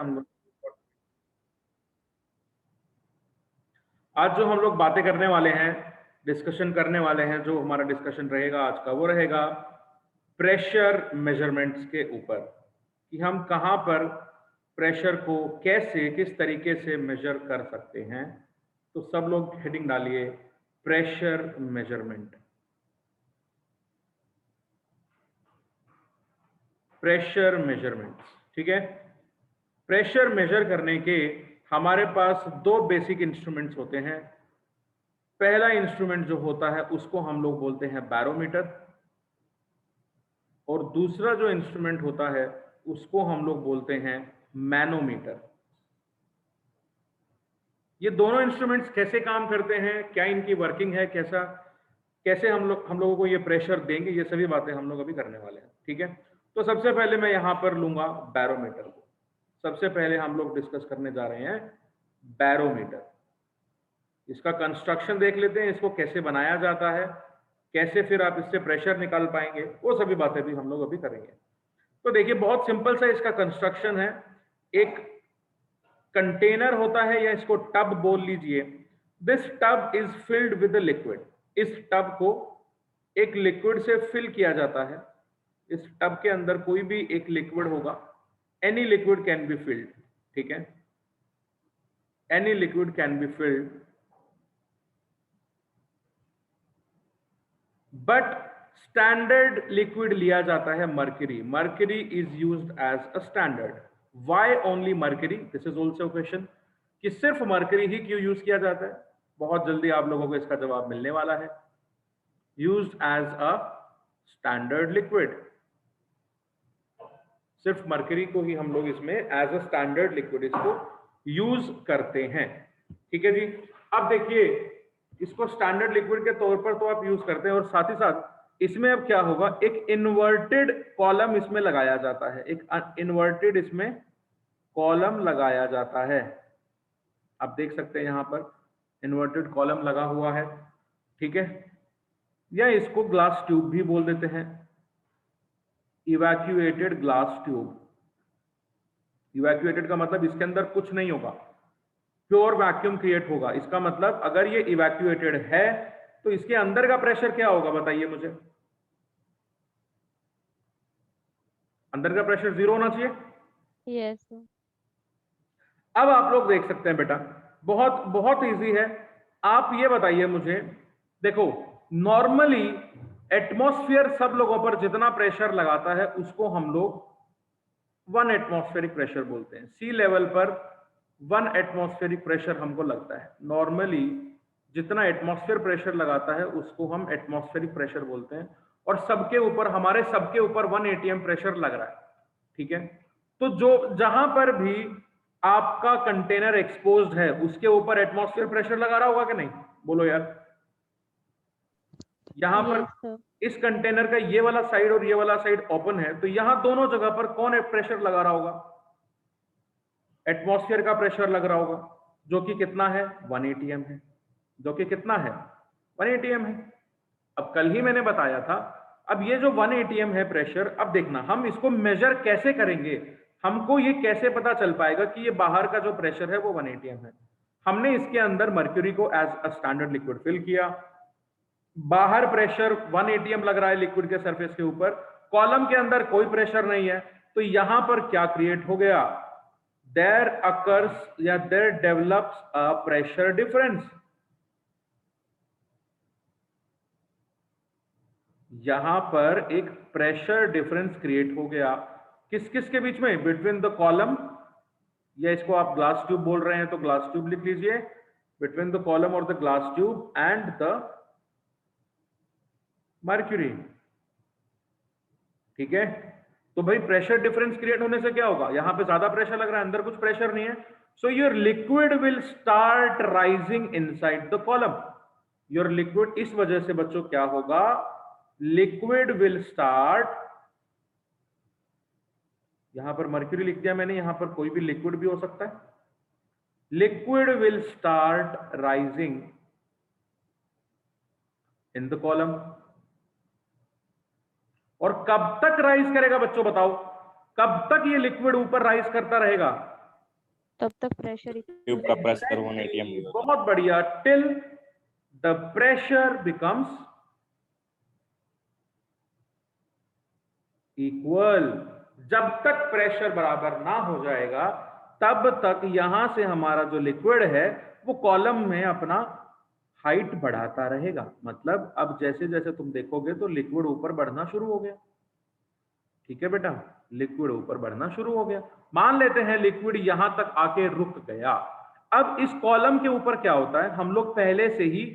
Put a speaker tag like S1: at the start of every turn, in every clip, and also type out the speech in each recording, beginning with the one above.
S1: हम लोग। आज जो हम लोग बातें करने वाले हैं, डिस्कशन करने वाले हैं, जो हमारा डिस्कशन रहेगा आज का, वो रहेगा प्रेशर मेजरमेंट्स के ऊपर, कि हम कहाँ पर प्रेशर को कैसे, किस तरीके से मेजर कर सकते हैं। तो सब लोग हेडिंग डालिए, प्रेशर मेजरमेंट। प्रेशर मेजरमेंट्स, ठीक है। प्रेशर मेजर करने के हमारे पास दो बेसिक इंस्ट्रूमेंट्स होते हैं। पहला इंस्ट्रूमेंट जो होता है उसको हम लोग बोलते हैं बैरोमीटर, और दूसरा जो इंस्ट्रूमेंट होता है उसको हम लोग बोलते हैं मैनोमीटर। ये दोनों इंस्ट्रूमेंट्स कैसे काम करते हैं, क्या इनकी वर्किंग है, कैसे हम लोगों को ये प्रेशर देंगे, ये सभी बातें हम लोग अभी करने वाले हैं, ठीक है। तो सबसे पहले मैं यहां पर लूंगा बैरोमीटर को। सबसे पहले हम लोग डिस्कस करने जा रहे हैं बैरोमीटर। इसका कंस्ट्रक्शन देख लेते हैं, इसको कैसे बनाया जाता है, कैसे फिर आप इससे प्रेशर निकाल पाएंगे, वो सभी बातें भी हम लोग अभी करेंगे। तो देखिए, बहुत सिंपल सा इसका कंस्ट्रक्शन है। एक कंटेनर होता है, या इसको टब बोल लीजिए। This tub is filled with liquid. इस टब को एक लिक्विड से फिल किया जाता है। इस टब के अंदर कोई भी एक लिक्विड होगा, any liquid can be filled, ठीक है। Any liquid can be filled, but standard liquid लिया जाता है mercury. Mercury is used as a standard. Why only mercury, this is also question, कि सिर्फ मर्क्यूरी ही क्यों यूज किया जाता है। बहुत जल्दी आप लोगों को इसका जवाब मिलने वाला है। Used as a standard liquid, सिर्फ मर्क्यूरी को ही हम लोग इसमें एज अ स्टैंडर्ड लिक्विड इसको यूज करते हैं, ठीक है जी। अब देखिए, इसको स्टैंडर्ड लिक्विड के तौर पर तो आप यूज करते हैं, और साथ ही साथ इसमें अब क्या होगा, एक इन्वर्टेड कॉलम इसमें लगाया जाता है। एक इन्वर्टेड इसमें कॉलम लगाया जाता है। आप देख सकते हैं यहां पर इन्वर्टेड कॉलम लगा हुआ है, ठीक है। या इसको ग्लास ट्यूब भी बोल देते हैं, इवैक्यूएटेड ग्लास ट्यूब। इवैक्यूएटेड का मतलब इसके अंदर कुछ नहीं होगा, प्योर वैक्यूम क्रिएट होगा। इसका मतलब अगर ये इवैक्यूएटेड है तो इसके अंदर का प्रेशर क्या होगा, बताइए मुझे। अंदर का प्रेशर 0 होना चाहिए।
S2: यस।
S1: अब आप लोग देख सकते हैं बेटा, बहुत बहुत इजी है। आप ये बताइए मुझे, देखो, नॉर्मली एटमॉस्फेयर सब लोगों पर जितना प्रेशर लगाता है उसको हम लोग 1 एटमॉस्फेरिक प्रेशर बोलते हैं। सी लेवल पर 1 एटमॉस्फेरिक प्रेशर हमको लगता है। नॉर्मली जितना एटमॉस्फेयर प्रेशर लगाता है उसको हम एटमॉस्फेरिक प्रेशर बोलते हैं, और सबके ऊपर, हमारे सबके ऊपर 1 एटीएम प्रेशर लग रहा है, ठीक है। तो जो जहां पर भी आपका कंटेनर एक्सपोज्ड है उसके ऊपर एटमॉस्फेयर प्रेशर लगा रहा होगा कि नहीं, बोलो यार। यहां पर
S2: यस सर।
S1: इस कंटेनर का ये वाला साइड और ये वाला साइड ओपन है, तो यहां दोनों जगह पर कौन प्रेशर लगा रहा होगा, एटमॉस्फेयर का प्रेशर लग रहा होगा, जो कि कितना है, 1 एटीएम है। जो कि कितना है, 1 एटीएम है। अब कल ही मैंने बताया था, अब ये जो 1 एटीएम है प्रेशर, अब देखना हम इसको मेजर कैसे करेंगे। हमको ये कैसे पता चल पाएगा कि ये बाहर का जो प्रेशर है वो 1 एटीएम है। हमने इसके अंदर मर्क्यूरी को as a standard liquid fill किया। बाहर प्रेशर 1 एटीएम लग रहा है लिक्विड के सरफेस के ऊपर, कॉलम के अंदर कोई प्रेशर नहीं है, तो यहां पर क्या क्रिएट हो गया, देयर अकर्स या there develops a pressure difference. यहां पर एक प्रेशर डिफरेंस क्रिएट हो गया, किस किस के बीच में, बिटवीन द कॉलम, या इसको आप ग्लास ट्यूब बोल रहे हैं तो ग्लास ट्यूब लिख लीजिए, बिटवीन द कॉलम और the glass tube and the mercury, ठीक है। तो भाई प्रेशर डिफरेंस क्रिएट होने से क्या होगा, यहां पे ज्यादा प्रेशर लग रहा है, अंदर कुछ प्रेशर नहीं है, so your liquid will start rising inside the column. Your liquid, इस वजह से बच्चों क्या होगा, लिक्विड विल स्टार्ट, यहां पर मर्क्यूरी लिख दिया मैंने, यहां पर कोई भी लिक्विड भी हो सकता है, liquid will start rising in the column. और कब तक राइज करेगा बच्चों, बताओ, कब तक ये लिक्विड ऊपर राइज करता रहेगा,
S2: तब तक प्रेशर
S3: ट्यूब का प्रेशर 1 atm।
S1: बहुत बढ़िया, till the pressure becomes equal. जब तक प्रेशर बराबर ना हो जाएगा तब तक यहां से हमारा जो लिक्विड है वो कॉलम में अपना हाइट बढ़ाता रहेगा। मतलब अब जैसे जैसे तुम देखोगे तो लिक्विड ऊपर बढ़ना शुरू हो गया। ठीक है बेटा, लिक्विड ऊपर बढ़ना शुरू हो गया। मान लेते हैं लिक्विड यहां तक आके रुक गया। अब इस कॉलम के ऊपर क्या होता है, हम लोग पहले से ही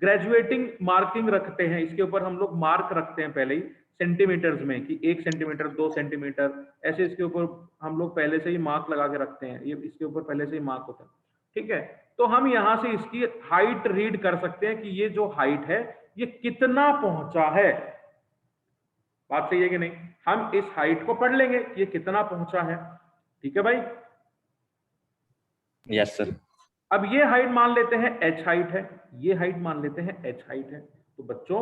S1: ग्रेजुएटिंग मार्किंग रखते हैं, इसके ऊपर हम लोग मार्क रखते हैं पहले ही सेंटीमीटर्स में कि 1 सेंटीमीटर 2 सेंटीमीटर ऐसे इसके ऊपर हम लोग पहले से ही मार्क लगा के रखते हैं। ये इसके ऊपर पहले से ही मार्क होता है। ठीक है, तो हम यहां से इसकी हाइट रीड कर सकते हैं कि ये जो हाइट है ये कितना पहुंचा है। बात सही है कि नहीं? हम इस हाइट को पढ़ लेंगे कि ये कितना पहुंचा है। ठीक है भाई?
S3: Yes sir.
S1: अब ये हाइट मान लेते हैं h हाइट है, ये हाइट मान लेते हैं h हाइट है। तो बच्चों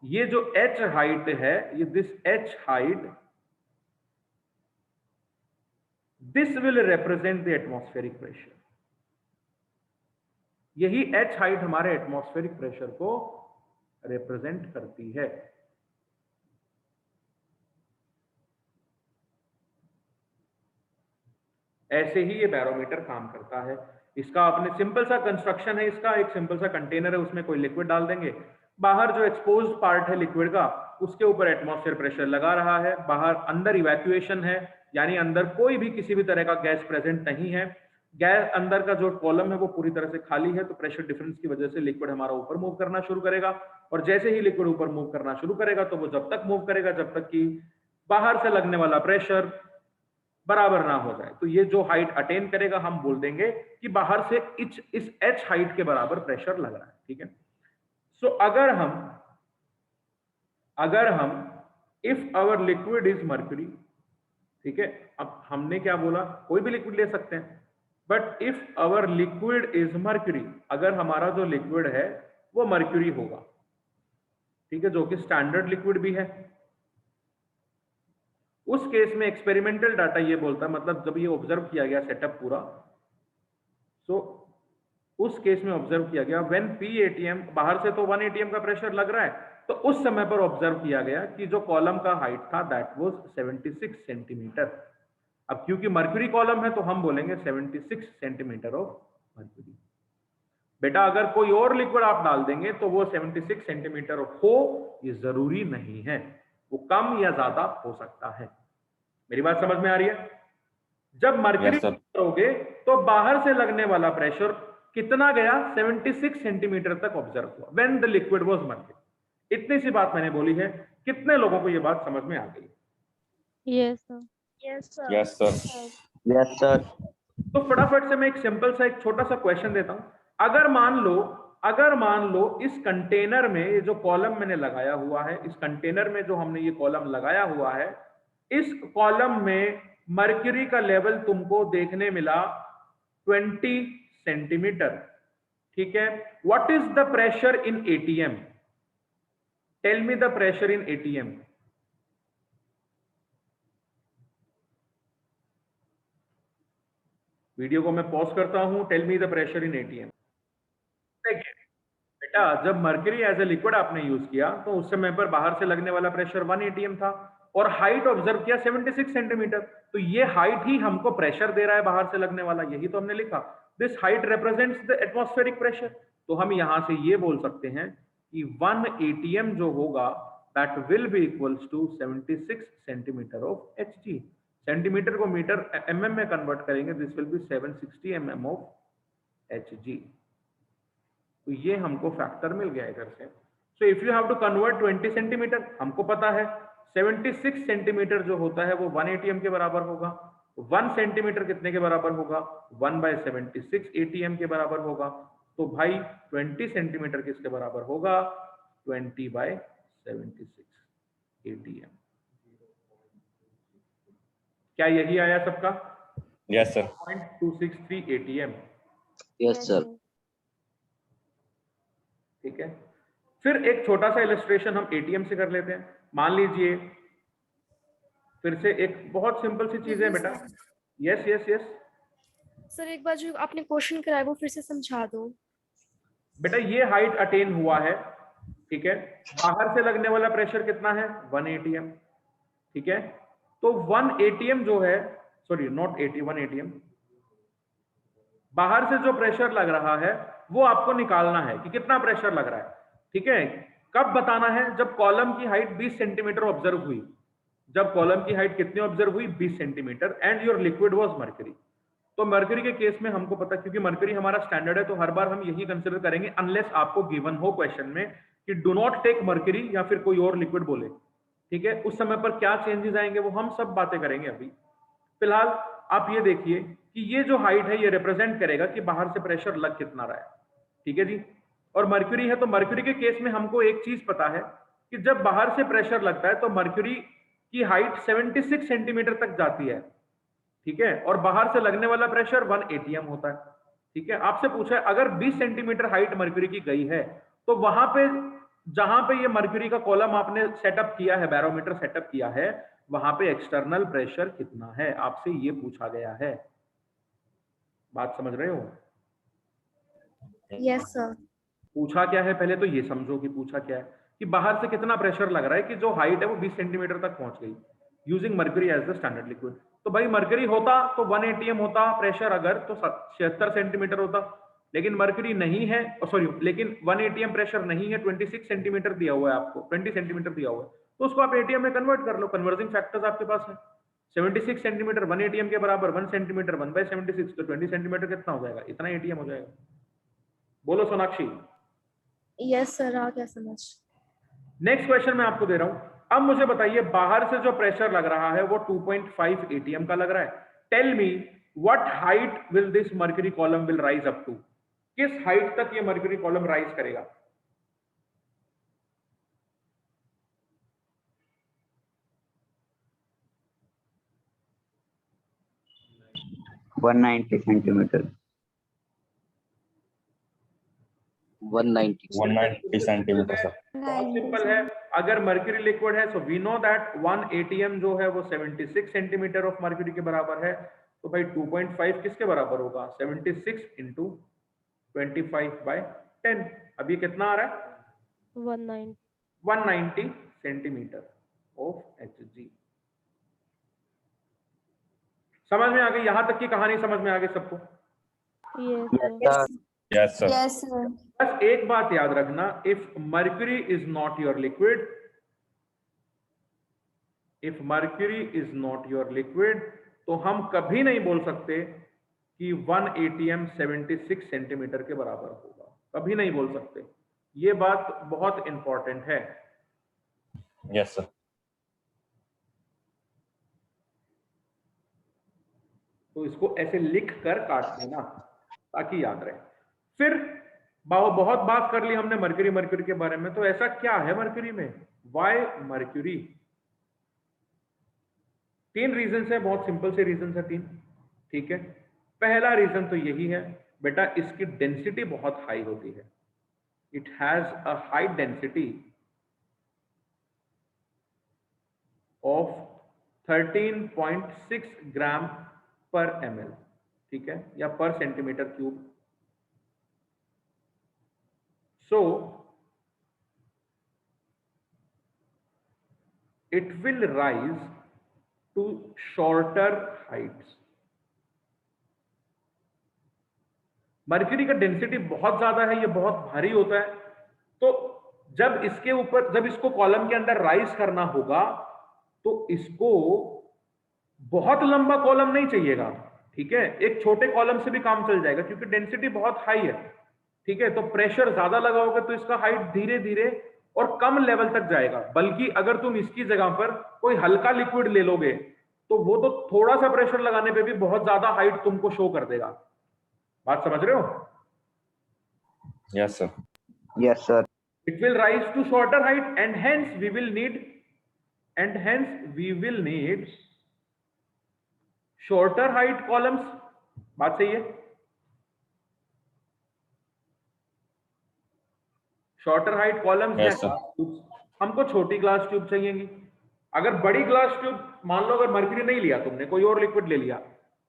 S1: ये जो h हाइट है, ये this h height, this will represent the atmospheric pressure. यही h हाइट हमारे एटमॉस्फेरिक प्रेशर को रिप्रेजेंट करती है। ऐसे ही ये बैरोमीटर काम करता है। इसका अपने सिंपल सा कंस्ट्रक्शन है, इसका एक सिंपल सा कंटेनर है, उसमें कोई लिक्विड डाल देंगे, बाहर जो एक्सपोज्ड पार्ट है लिक्विड का उसके ऊपर एटमॉस्फेयर प्रेशर लगा रहा है, बाहर अंदर इवैक्यूएशन है, यानी अंदर कोई भी किसी भी तरह का गैस प्रेजेंट नहीं है। गैस अंदर का जो कॉलम है वो पूरी तरह से खाली है, तो प्रेशर डिफरेंस की वजह से लिक्विड हमारा ऊपर मूव करना शुरू करेगा। और जैसे ही लिक्विड ऊपर मूव करना शुरू करेगा तो वो जब तक मूव करेगा जब तक कि बाहर से लगने वाला प्रेशर बराबर ना हो जाए। तो ये जो हाइट अटेन करेगा हम बोल देंगे कि बाहर से इस h हाइट के बराबर प्रेशर लग रहा है। ठीक है, सो अगर हम if our liquid is mercury, ठीक है, अब हमने क्या बोला, कोई भी लिक्विड ले सकते हैं, but if our liquid is mercury, अगर हमारा जो लिक्विड है वो मर्क्यूरी होगा, ठीक है, जो कि स्टैंडर्ड लिक्विड भी है, उस केस में एक्सपेरिमेंटल डाटा ये बोलता है, मतलब जब ये ऑब्जर्व किया गया सेटअप पूरा, सो उस केस में ऑब्जर्व किया गया व्हेन P ATM, बाहर से तो 1 ATM का प्रेशर लग रहा है, तो उस समय पर ऑब्जर्व किया गया कि जो कॉलम का हाइट था दैट वाज 76 सेंटीमीटर। अब क्योंकि मर्क्यूरी कॉलम है तो हम बोलेंगे 76 सेंटीमीटर ऑफ मर्क्यूरी। बेटा अगर कोई और लिक्विड आप डाल देंगे तो वो 76 सेंटीमीटर हो ये जरूरी नहीं है, वो कम या ज्यादा हो सकता है। मेरी बात समझ में आ रही है? जब मर्क्यूरी करोगे तो बाहर से लगने वाला प्रेशर कितना गया, 76 सेंटीमीटर तक ऑब्जर्व हुआ when the liquid was mercury. इतनी सी बात मैंने बोली है, कितने लोगों को ये बात समझ में आ गई?
S2: Yes sir.
S3: Yes sir.
S4: Yes sir.
S1: तो फटाफट से मैं एक सिंपल सा एक छोटा सा क्वेश्चन देता हूं। अगर मान लो इस कंटेनर में ये जो कॉलम मैंने लगाया हुआ है, इस कंटेनर में जो हमने ये कॉलम लगाया हुआ है, इस कॉलम में मर्क्यूरी का लेवल तुमको देखने मिला 20 सेंटीमीटर। ठीक है, what is the pressure in ATM? Tell me the pressure in ATM। Video को मैं पॉज करता हूं, tell me the pressure in ATM। देखिए बेटा, जब मर्क्यूरी एज ए लिक्विड आपने यूज किया तो उस समय पर बाहर से लगने वाला प्रेशर 1 ATM था और हाइट ऑब्जर्व किया 76 सेंटीमीटर। तो ये हाइट ही हमको प्रेशर दे रहा है बाहर से लगने वाला, यही तो हमने लिखा, this height represents the atmospheric pressure. तो हम यहां से ये बोल सकते हैं कि 1 ATM जो होगा that will be equals to 76 centimetre of Hg। Centimetre को मीटर mm में कन्वर्ट करेंगे, this will be 760 mm of Hg। तो ये हमको फैक्टर मिल गया इधर से। So if you have to convert 20 centimetre, हमको पता है 76 सेंटीमीटर जो होता है वो 1 ATM के बराबर होगा। 1 सेंटीमीटर कितने के बराबर होगा? 1/76 ATM के बराबर होगा। तो भाई 20 सेंटीमीटर किसके बराबर होगा? 20/76 ATM। क्या यही आया सबका?
S3: Yes sir.
S1: 0.263 ATM।
S4: Yes sir.
S1: ठीक है, फिर एक छोटा सा इलस्ट्रेशन हम ATM से कर लेते हैं। मान लीजिए फिर से एक बहुत सिंपल सी चीज है बेटा। यस यस यस
S5: सर एक बार जो आपने क्वेश्चन कराया वो फिर से समझा दो।
S1: बेटा ये हाइट अटेन हुआ है, ठीक है, बाहर से लगने वाला प्रेशर कितना है 1 atm, ठीक है, तो 1 atm जो है, सॉरी नॉट 1 atm, बाहर से जो प्रेशर लग रहा है वो आपको निकालना है कि कितना प्रेशर लग रहा है, ठीक है। कब बताना है? जब कॉलम की हाइट 20 सेंटीमीटर ऑब्जर्व हुई। जब कॉलम की हाइट कितनी ऑब्जर्व हुई? 20 centimetre, and your liquid was mercury. तो मर्करी के केस में हमको पता, क्योंकि मर्करी हमारा स्टैंडर्ड है, तो हर बार हम यही कंसिडर करेंगे अनलेस आपको गिवन हो क्वेश्चन में कि डू नॉट टेक मर्करी या फिर कोई और लिक्विड बोले, ठीक है। उस समय पर क्या चेंजेस आएंगे वो हम सब बातें करेंगे अभी। फिलहाल आप ये देखिए कि ये जो हाइट है ये रिप्रेजेंट करेगा कि बाहर से प्रेशर लग कितना रहा है, ठीक है जी। और मर्क्यूरी है, तो मर्क्यूरी के केस में हमको एक चीज पता है कि जब बाहर से प्रेशर लगता है तो मर्क्यूरी की हाइट 76 सेंटीमीटर तक जाती है, ठीक है, और बाहर से लगने वाला प्रेशर 1 atm होता है, ठीक है। आपसे पूछा है अगर 20 सेंटीमीटर हाइट मर्क्यूरी की गई है तो वहां पे जहां पे ये मर्क्यूरी का कॉलम आपने सेटअप किया है, बैरोमीटर सेटअप किया है, वहां पे एक्सटर्नल प्रेशर कितना है, आपसे ये पूछा गया है। बात समझ रहे हो?
S5: Yes sir.
S1: पूछा क्या है पहले तो ये समझो कि पूछा क्या है, कि बाहर से कितना प्रेशर लग रहा है कि जो हाइट है वो 20 सेंटीमीटर तक पहुंच गई using mercury as the standard liquid. तो भाई मर्करी होता तो 1 atm होता प्रेशर, अगर तो 76 सेंटीमीटर होता, लेकिन मर्करी नहीं है, सॉरी लेकिन 1 atm प्रेशर नहीं है, 26 सेंटीमीटर दिया हुआ है आपको, 20 सेंटीमीटर दिया हुआ है, तो उसको आप एटीएम में कन्वर्ट कर लो, कन्वर्जिंग फैक्टर्स आपके पास है। 76 सेंटीमीटर 1 atm के बराबर 1 सेंटीमीटर 1/76, तो 20 सेंटीमीटर कितना हो जाएगा? इतना एटीएम हो जाएगा। बोलो सोनाक्षी।
S5: यस सर, आ गया समझ।
S1: नेक्स्ट क्वेश्चन मैं आपको दे रहा हूं। अब मुझे बताइए बाहर से जो प्रेशर लग रहा है वो 2.5 atm का लग रहा है। Tell me what height will this mercury column will rise up to? किस हाइट तक ये मर्करी कॉलम राइज करेगा?
S4: $190 centimeter. 190.
S3: 190 centimetre sir.
S1: बहुत सिंपल है, अगर मर्क्यूरी लिक्विड है so we know that 1 atm जो है वो 76 सेंटीमीटर ऑफ मर्क्यूरी के बराबर है, तो भाई 2.5 किसके बराबर होगा? 76 इंटू 25/10। अब ये कितना आ रहा है?
S2: 190.
S1: 190 सेंटीमीटर ऑफ Hg। समझ में आ गई? यहां तक की कहानी समझ में आ गई सबको?
S2: Yes, sir.
S3: Yes sir.
S5: Yes sir.
S1: बस एक बात याद रखना, if mercury is not your liquid, if mercury is not your liquid, तो हम कभी नहीं बोल सकते कि 1 atm 76 सेंटीमीटर के बराबर होगा, कभी नहीं बोल सकते। ये बात बहुत इंपॉर्टेंट है।
S3: Yes sir.
S1: तो इसको ऐसे लिख कर काट देना ताकि याद रहे। फिर बहुत बात कर ली हमने मर्क्यूरी के बारे में, तो ऐसा क्या है मर्क्यूरी में? Y mercury? 3 रीजन है, बहुत सिंपल से रीजन है 3, ठीक है। पहला रीजन तो यही है बेटा, इसकी डेंसिटी बहुत हाई होती है, it has a high density of 13.6 ग्राम पर ml, ठीक है, या पर centimetre cube. So it will rise to shorter heights. Mercury का डेंसिटी बहुत ज्यादा है, ये बहुत भारी होता है, तो जब इसके ऊपर, जब इसको कॉलम के अंदर राइज करना होगा तो इसको बहुत लंबा कॉलम नहीं चाहिएगा, ठीक है, एक छोटे कॉलम से भी काम चल जाएगा क्योंकि डेंसिटी बहुत हाई है, ठीक है। तो प्रेशर ज्यादा लगाओगे तो इसका हाइट धीरे धीरे और कम लेवल तक जाएगा, बल्कि अगर तुम इसकी जगह पर कोई हल्का लिक्विड ले लोगे तो वो तो थोड़ा सा प्रेशर लगाने पे भी बहुत ज्यादा हाइट तुमको शो कर देगा। बात समझ रहे हो?
S3: Yes sir.
S4: Yes, sir.
S1: It will rise to shorter height and hence we will need shorter height columns। बात सही है? Shorter height columns
S3: Yes, sir.
S1: हमको छोटी ग्लास ट्यूब चाहिएगी। अगर बड़ी ग्लास ट्यूब, मान लो अगर मर्क्यूरी नहीं लिया तुमने, कोई और लिक्विड ले लिया,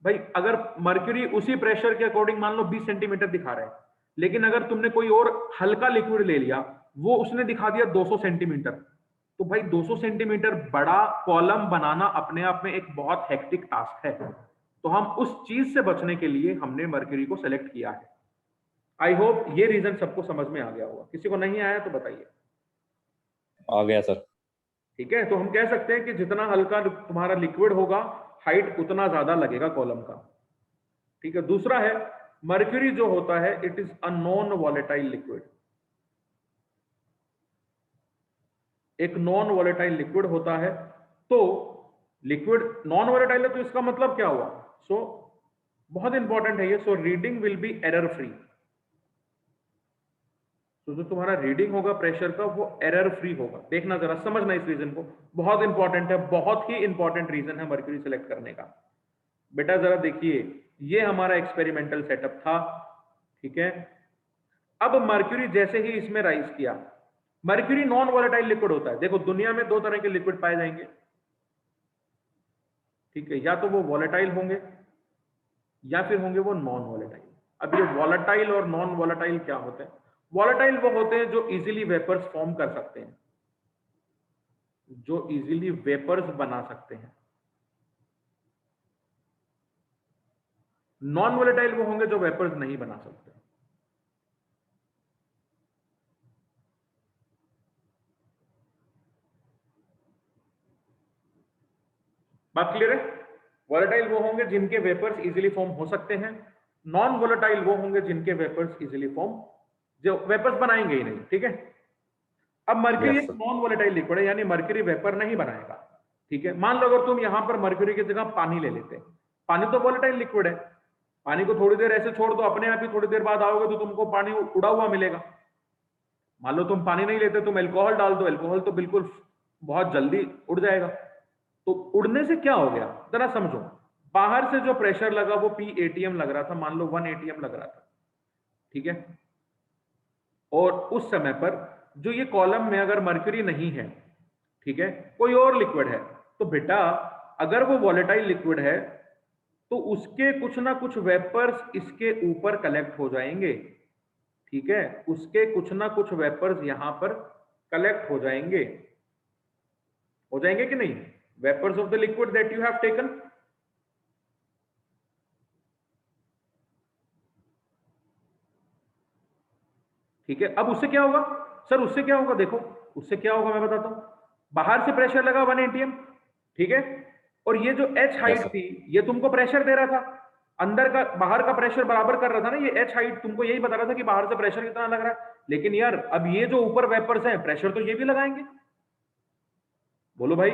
S1: भाई अगर मर्क्यूरी उसी प्रेशर के अकॉर्डिंग मान लो 20 सेंटीमीटर दिखा रहा है, लेकिन अगर तुमने कोई और हल्का लिक्विड ले लिया, वो उसने दिखा दिया 200 सेंटीमीटर, तो भाई 200 सेंटीमीटर बड़ा कॉलम बनाना अपने आप में एक बहुत हेक्टिक टास्क है। तो हम उस चीज से बचने के लिए हमने मर्क्यूरी को सेलेक्ट किया है। आई होप ये रीजन सबको समझ में आ गया होगा। किसी को नहीं आया तो बताइए।
S3: आ गया सर।
S1: ठीक है, तो हम कह सकते हैं कि जितना हल्का तुम्हारा लिक्विड होगा, हाइट उतना ज्यादा लगेगा कॉलम का। ठीक है, दूसरा है मर्क्यूरी जो होता है it is a non volatile liquid. एक नॉन वॉलेटाइल लिक्विड होता है। तो लिक्विड नॉन वॉलेटाइल है तो इसका मतलब क्या हुआ? सो बहुत इंपॉर्टेंट है ये। So reading will be error free. तो जो तुम्हारा रीडिंग होगा प्रेशर का वो एरर फ्री होगा। देखना जरा, समझना इस रीजन को, बहुत इंपॉर्टेंट है, बहुत ही इंपॉर्टेंट रीजन है मर्क्यूरी सिलेक्ट करने का। बेटा जरा देखिए, ये हमारा एक्सपेरिमेंटल सेटअप था। ठीक है, अब मर्क्यूरी जैसे ही इसमें राइज किया, मर्क्यूरी नॉन वॉलेटाइल लिक्विड होता है। देखो दुनिया में दो तरह के लिक्विड पाए जाएंगे। ठीक है, या तो वो वॉलेटाइल होंगे या फिर होंगे वो नॉन वॉलेटाइल। अब ये वॉलेटाइल और नॉन वॉलेटाइल क्या होते हैं? वॉलेटाइल वो होते हैं जो इजीली वेपर्स फॉर्म कर सकते हैं, जो इजीली वेपर्स बना सकते हैं। नॉन वॉलेटाइल वो होंगे जो वेपर्स नहीं बना सकते। बात क्लियर है? वॉलेटाइल वो होंगे जिनके वेपर्स इजीली फॉर्म हो सकते हैं, नॉन वॉलेटाइल वो होंगे जिनके वेपर्स इजीली फॉर्म, जो वेपर्स बनाएंगे ही नहीं। ठीक है, अब मर्क्यूरी
S3: Yes,
S1: एक
S3: sir.
S1: नॉन वॉलेटाइल लिक्विड है, यानी मर्क्यूरी वेपर नहीं बनाएगा। ठीक है, मान लो अगर तुम यहां पर मर्क्यूरी की जगह पानी ले लेते, पानी तो वॉलेटाइल लिक्विड है, पानी को थोड़ी देर ऐसे छोड़ दो, अपने आप ही थोड़ी देर बाद आओगे तो तुमको पानी उड़ा हुआ मिलेगा। मान लो तुम पानी नहीं लेते, तुम एल्कोहल डाल दो, एल्कोहल तो बिल्कुल बहुत जल्दी उड़ जाएगा। तो उड़ने से क्या हो गया जरा समझो। बाहर से जो प्रेशर लगा वो P ATM लग रहा था, मान लो 1 ATM लग रहा था। ठीक है, और उस समय पर जो ये कॉलम में अगर मर्क्यूरी नहीं है, ठीक है, कोई और लिक्विड है, तो बेटा अगर वो वॉलेटाइल लिक्विड है तो उसके कुछ ना कुछ वेपर्स इसके ऊपर कलेक्ट हो जाएंगे। ठीक है, उसके कुछ ना कुछ वेपर्स यहां पर कलेक्ट हो जाएंगे कि नहीं? Vapours of the liquid that you have taken. ठीक है, अब उससे क्या होगा सर? उससे क्या होगा? देखो उससे क्या होगा मैं बताता हूं। बाहर से प्रेशर लगा 1 ATM, ठीक है, और ये जो H हाइट
S3: sir.
S1: थी ये तुमको प्रेशर दे रहा था, अंदर का बाहर का प्रेशर बराबर कर रहा था ना। ये H हाइट तुमको यही बता रहा था कि बाहर से प्रेशर कितना लग रहा है। लेकिन यार अब ये जो ऊपर वेपर्स हैं प्रेशर तो ये भी लगाएंगे। बोलो भाई,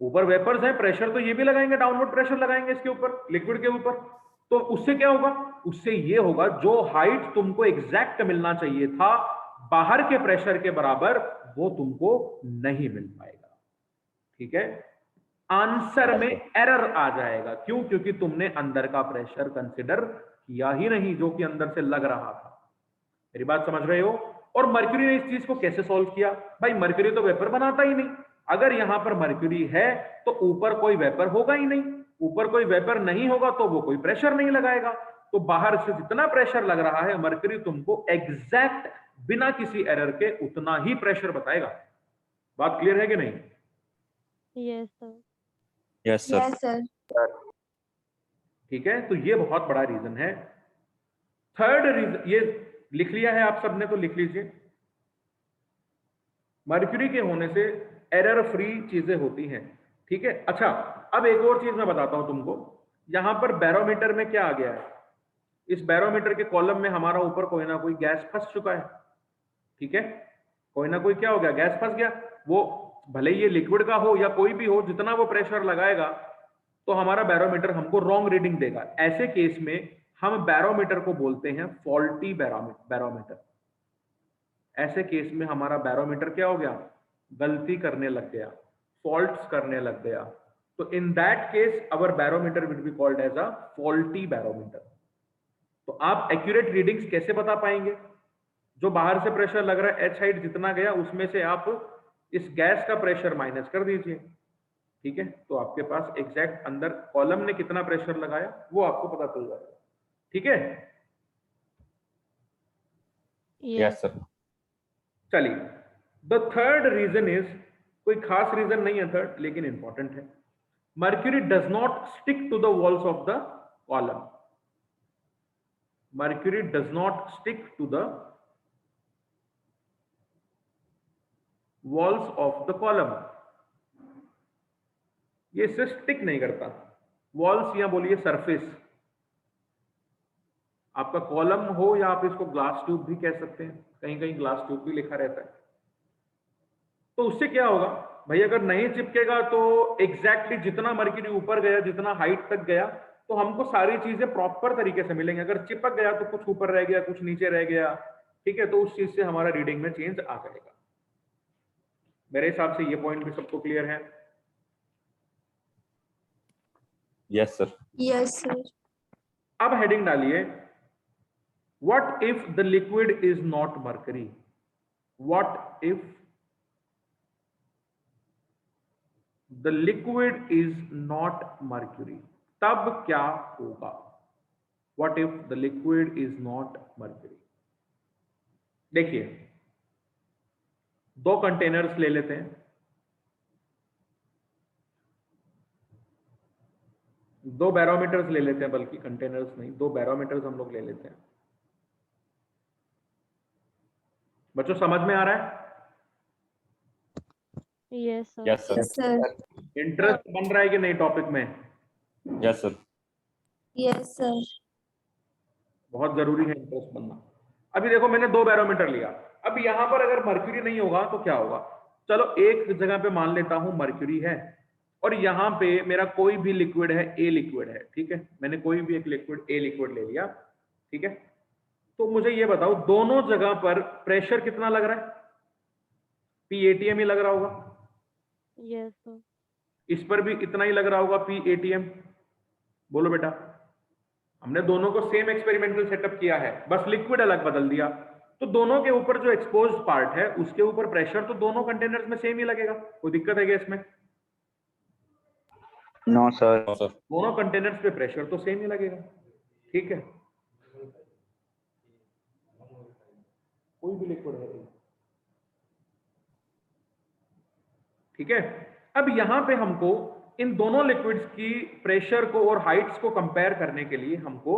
S1: ऊपर वेपर्स हैं, प्रेशर तो ये भी लगाएंगे, डाउनवर्ड प्रेशर लगाएंगे इसके ऊपर, लिक्विड के ऊपर। तो उससे क्या होगा? उससे ये होगा जो हाइट तुमको एग्जैक्ट मिलना चाहिए था बाहर के प्रेशर के बराबर, वो तुमको नहीं मिल पाएगा। ठीक है, आंसर में एरर आ जाएगा। क्यों? क्योंकि तुमने अंदर का प्रेशर कंसिडर किया ही नहीं जो कि अंदर से लग रहा था। मेरी बात समझ रहे हो? और मर्क्यूरी ने इस चीज को कैसे सॉल्व किया? भाई मर्क्यूरी तो वेपर बनाता ही नहीं। अगर यहां पर मर्क्यूरी है तो ऊपर कोई वेपर होगा ही नहीं, ऊपर कोई वेपर नहीं होगा तो वो कोई प्रेशर नहीं लगाएगा। तो बाहर से जितना प्रेशर लग रहा है मर्क्यूरी तुमको एग्जैक्ट बिना किसी एरर के उतना ही प्रेशर बताएगा। बात क्लियर है कि नहीं?
S2: Yes, sir.
S3: Yes, sir.
S5: Yes sir.
S1: ठीक है, तो ये बहुत बड़ा रीजन है। थर्ड रीजन ये लिख लिया है आप सबने, तो लिख लीजिए। मर्क्यूरी के होने से एरर फ्री चीजें होती हैं। ठीक है, अच्छा अब एक और चीज मैं बताता हूं तुमको। यहां पर बैरोमीटर में क्या आ गया है? इस बैरोमीटर के कॉलम में हमारा ऊपर कोई ना कोई गैस फंस चुका है। ठीक है, कोई ना कोई क्या हो गया? गैस फंस गया। वो भले ही ये लिक्विड का हो या कोई भी हो, जितना वो प्रेशर लगाएगा तो हमारा बैरोमीटर हमको रॉन्ग रीडिंग देगा। ऐसे केस में हम बैरोमीटर को बोलते हैं फॉल्टी बैरोमीटर। ऐसे केस में हमारा बैरोमीटर क्या हो गया? गलती करने लग गया, फॉल्ट्स करने लग गया। तो in that case our barometer will be called as a faulty barometer. तो आप एक्यूरेट रीडिंग्स कैसे बता पाएंगे? जो बाहर से प्रेशर लग रहा है H हाइट जितना गया उसमें से आप इस गैस का प्रेशर माइनस कर दीजिए। ठीक है, तो आपके पास एग्जैक्ट अंदर कॉलम ने कितना प्रेशर लगाया वो आपको पता चल जाएगा। ठीक है,
S2: Yes.
S3: Yes sir.
S1: चलिए द थर्ड रीजन इज, कोई खास रीजन नहीं है थर्ड, लेकिन इंपॉर्टेंट है। Mercury does not stick to the walls of the column. Mercury does not stick to the walls of the column. ये इससे स्टिक नहीं करता। वॉल्स या बोलिए सरफेस, आपका कॉलम हो या आप इसको ग्लास ट्यूब भी कह सकते हैं, कहीं कहीं ग्लास ट्यूब भी लिखा रहता है। तो उससे क्या होगा भाई, अगर नहीं चिपकेगा तो एग्जैक्टली जितना मर्क्यूरी ऊपर गया, जितना हाइट तक गया, तो हमको सारी चीजें प्रॉपर तरीके से मिलेंगी। अगर चिपक गया तो कुछ ऊपर रह गया, कुछ नीचे रह गया, ठीक है, तो उस चीज से हमारा रीडिंग में चेंज आ जाएगा। मेरे हिसाब से ये पॉइंट भी सबको क्लियर है।
S3: Yes sir.
S5: Yes sir.
S1: अब हेडिंग डालिए, what if the liquid is not mercury. What if the liquid is not mercury, तब क्या होगा। What if the liquid is not mercury. देखिए, दो कंटेनर्स ले लेते हैं, दो बैरोमीटर्स ले लेते हैं, बल्कि कंटेनर्स नहीं, दो बैरोमीटर्स हम लोग ले लेते हैं। बच्चों समझ में आ रहा है?
S2: Yes, sir.
S3: Yes sir.
S5: Yes sir.
S1: Interest बन रहा है कि नहीं टॉपिक में?
S3: Yes sir.
S5: Yes sir.
S1: बहुत जरूरी है इंटरेस्ट बनना। अभी देखो, मैंने दो बैरोमीटर लिया, अब यहां पर अगर मर्क्यूरी नहीं होगा तो क्या होगा। चलो एक जगह पे मान लेता हूं मर्क्यूरी है, और यहां पे मेरा कोई भी लिक्विड है, ए लिक्विड है, ठीक है, मैंने कोई भी एक लिक्विड ए लिक्विड ले लिया, ठीक है। तो मुझे ये बताओ, दोनों जगह पर प्रेशर कितना लग रहा है? PATM ही लग रहा होगा।
S2: Yes, sir.
S1: इस पर भी इतना ही लग रहा होगा, PATM। बोलो बेटा। हमने दोनों को सेम एक्सपेरिमेंटल सेटअप किया है, बस लिक्विड अलग बदल दिया। तो दोनों के ऊपर जो एक्सपोज्ड पार्ट है उसके ऊपर प्रेशर तो दोनों कंटेनर्स में सेम ही लगेगा। कोई दिक्कत है क्या इसमें?
S4: No sir.
S3: No sir.
S1: दोनों कंटेनर्स पे प्रेशर तो सेम ही लगेगा, ठीक है। कोई भी लिक्विड है, ठीक है। अब यहां पे हमको इन दोनों लिक्विड्स की प्रेशर को और हाइट्स को कंपेयर करने के लिए हमको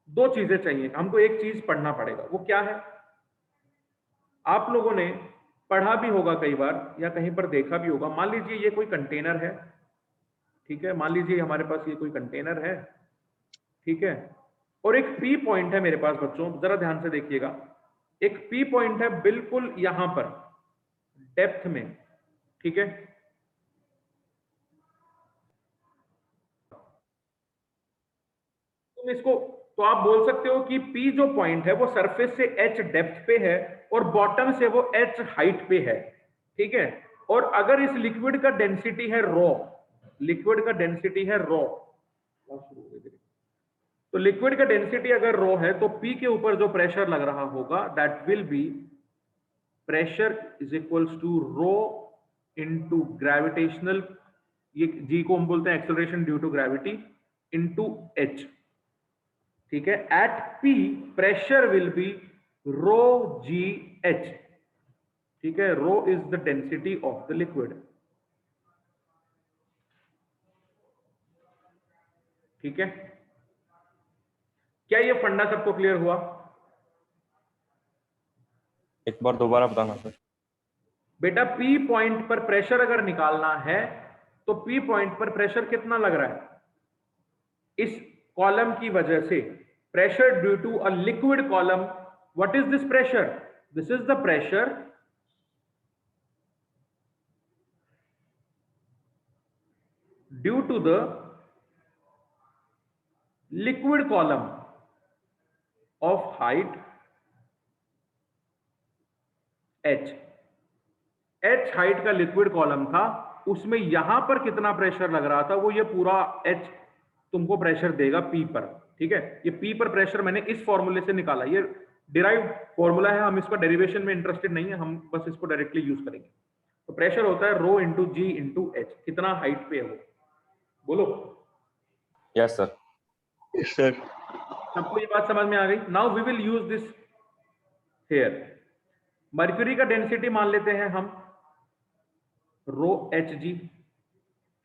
S1: दो चीजें चाहिए। हमको एक चीज पढ़ना पड़ेगा, वो क्या है? आप लोगों ने पढ़ा भी होगा कई बार या कहीं पर देखा भी होगा। मान लीजिए ये कोई कंटेनर है, ठीक है, मान लीजिए हमारे पास ये कोई कंटेनर है, ठीक है, और एक पी पॉइंट है मेरे पास। बच्चों जरा ध्यान से देखिएगा, एक पी पॉइंट है बिल्कुल यहां पर डेप्थ में, ठीक है। तुम इसको, तो आप बोल सकते हो कि P जो पॉइंट है वो सरफेस से H डेप्थ पे है और बॉटम से वो H हाइट पे है, ठीक है। और अगर इस लिक्विड का डेंसिटी है रो, लिक्विड का डेंसिटी है रो, तो लिक्विड का डेंसिटी अगर रो है तो P के ऊपर जो प्रेशर लग रहा होगा that will be pressure is equals to rho into gravitational, ये G को हम बोलते हैं acceleration due to gravity, into H, ठीक है। At P pressure will be rho GH, ठीक है। Rho is the density of the liquid, ठीक है। क्या ये फंडा सबको क्लियर हुआ?
S3: एक बार दोबारा बताना सर।
S1: बेटा P पॉइंट पर प्रेशर अगर निकालना है तो P पॉइंट पर प्रेशर कितना लग रहा है? इस कॉलम की वजह से pressure due to a liquid column, what is this pressure? This is the pressure due to the liquid column of height H height का लिक्विड कॉलम था, उसमें यहां पर कितना प्रेशर लग रहा था, वो ये पूरा H तुमको प्रेशर देगा P पर, ठीक है। ये P पर प्रेशर मैंने इस फॉर्मूले से निकाला, ये डिराइव फॉर्मूला है, हम इसका डेरिवेशन में इंटरेस्टेड नहीं है, हम बस इसको डायरेक्टली यूज करेंगे। तो प्रेशर होता है rho into g into h, कितना हाइट पे है वो, बोलो।
S3: Yes sir.
S4: Yes, sir.
S1: सबको ये बात समझ में आ गई? Now we will use this here. Mercury का डेंसिटी मान लेते हैं हम रो एच जी,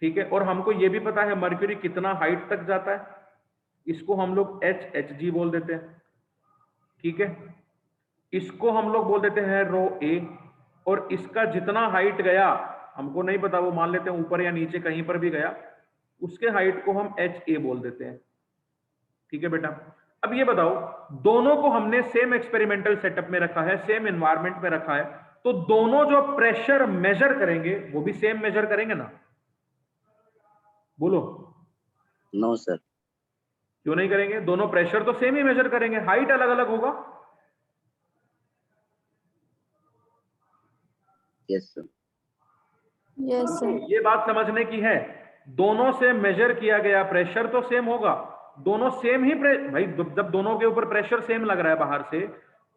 S1: ठीक है, और हमको ये भी पता है मर्क्यूरी कितना हाइट तक जाता है, इसको हम लोग एच जी बोल देते हैं, ठीक है। इसको हम लोग बोल देते हैं रो ए, और इसका जितना हाइट गया हमको नहीं पता, वो मान लेते हैं ऊपर या नीचे कहीं पर भी गया, उसके हाइट को हम एच ए बोल देते हैं, ठीक है बेटा। अब ये बताओ, दोनों को हमने सेम एक्सपेरिमेंटल सेटअप में रखा है, सेम एनवायरमेंट में रखा है, तो दोनों जो प्रेशर मेजर करेंगे वो भी सेम मेजर करेंगे ना, बोलो।
S4: No, sir.
S1: क्यों नहीं करेंगे? दोनों प्रेशर तो सेम ही मेजर करेंगे, हाइट अलग अलग होगा।
S4: Yes, sir.
S5: Yes, sir.
S1: ये बात समझने की है, दोनों से मेजर किया गया प्रेशर तो सेम होगा, दोनों सेम ही भाई जब दोनों के ऊपर प्रेशर सेम लग रहा है बाहर से,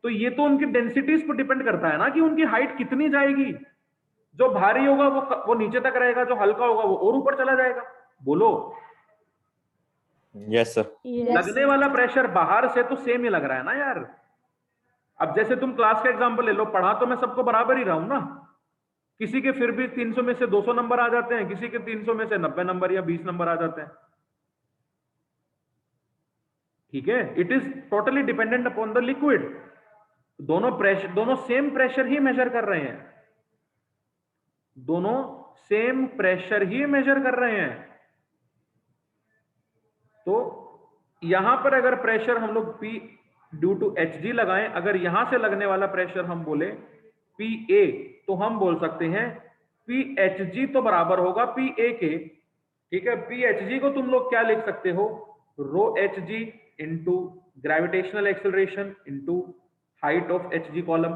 S1: तो ये तो उनकी डेंसिटीज पर डिपेंड करता है ना कि उनकी हाइट कितनी जाएगी। जो भारी होगा वो नीचे तक रहेगा, जो हल्का होगा वो और ऊपर चला जाएगा, बोलो।
S3: Yes sir.
S2: Yes.
S1: लगने वाला प्रेशर बाहर से तो सेम ही लग रहा है ना यार। अब जैसे तुम क्लास का एग्जांपल ले लो, पढ़ा तो मैं सबको बराबर ही रहा हूं ना, किसी के फिर भी 300 में से 200 नंबर आ जाते हैं, किसी के 300 में से 90 नंबर या 20 नंबर आ जाते हैं, ठीक है। It is totally dependent upon the liquid. दोनों सेम प्रेशर ही मेजर कर रहे हैं, दोनों सेम प्रेशर ही मेजर कर रहे हैं। तो यहां पर अगर प्रेशर हम लोग P due to h g लगाएं, अगर यहां से लगने वाला प्रेशर हम बोले पी ए, तो हम बोल सकते हैं पी एच जी तो बराबर होगा पी ए के, ठीक है। पी एच जी को तुम लोग क्या लिख सकते हो, rho H G into gravitational acceleration into height of H G column.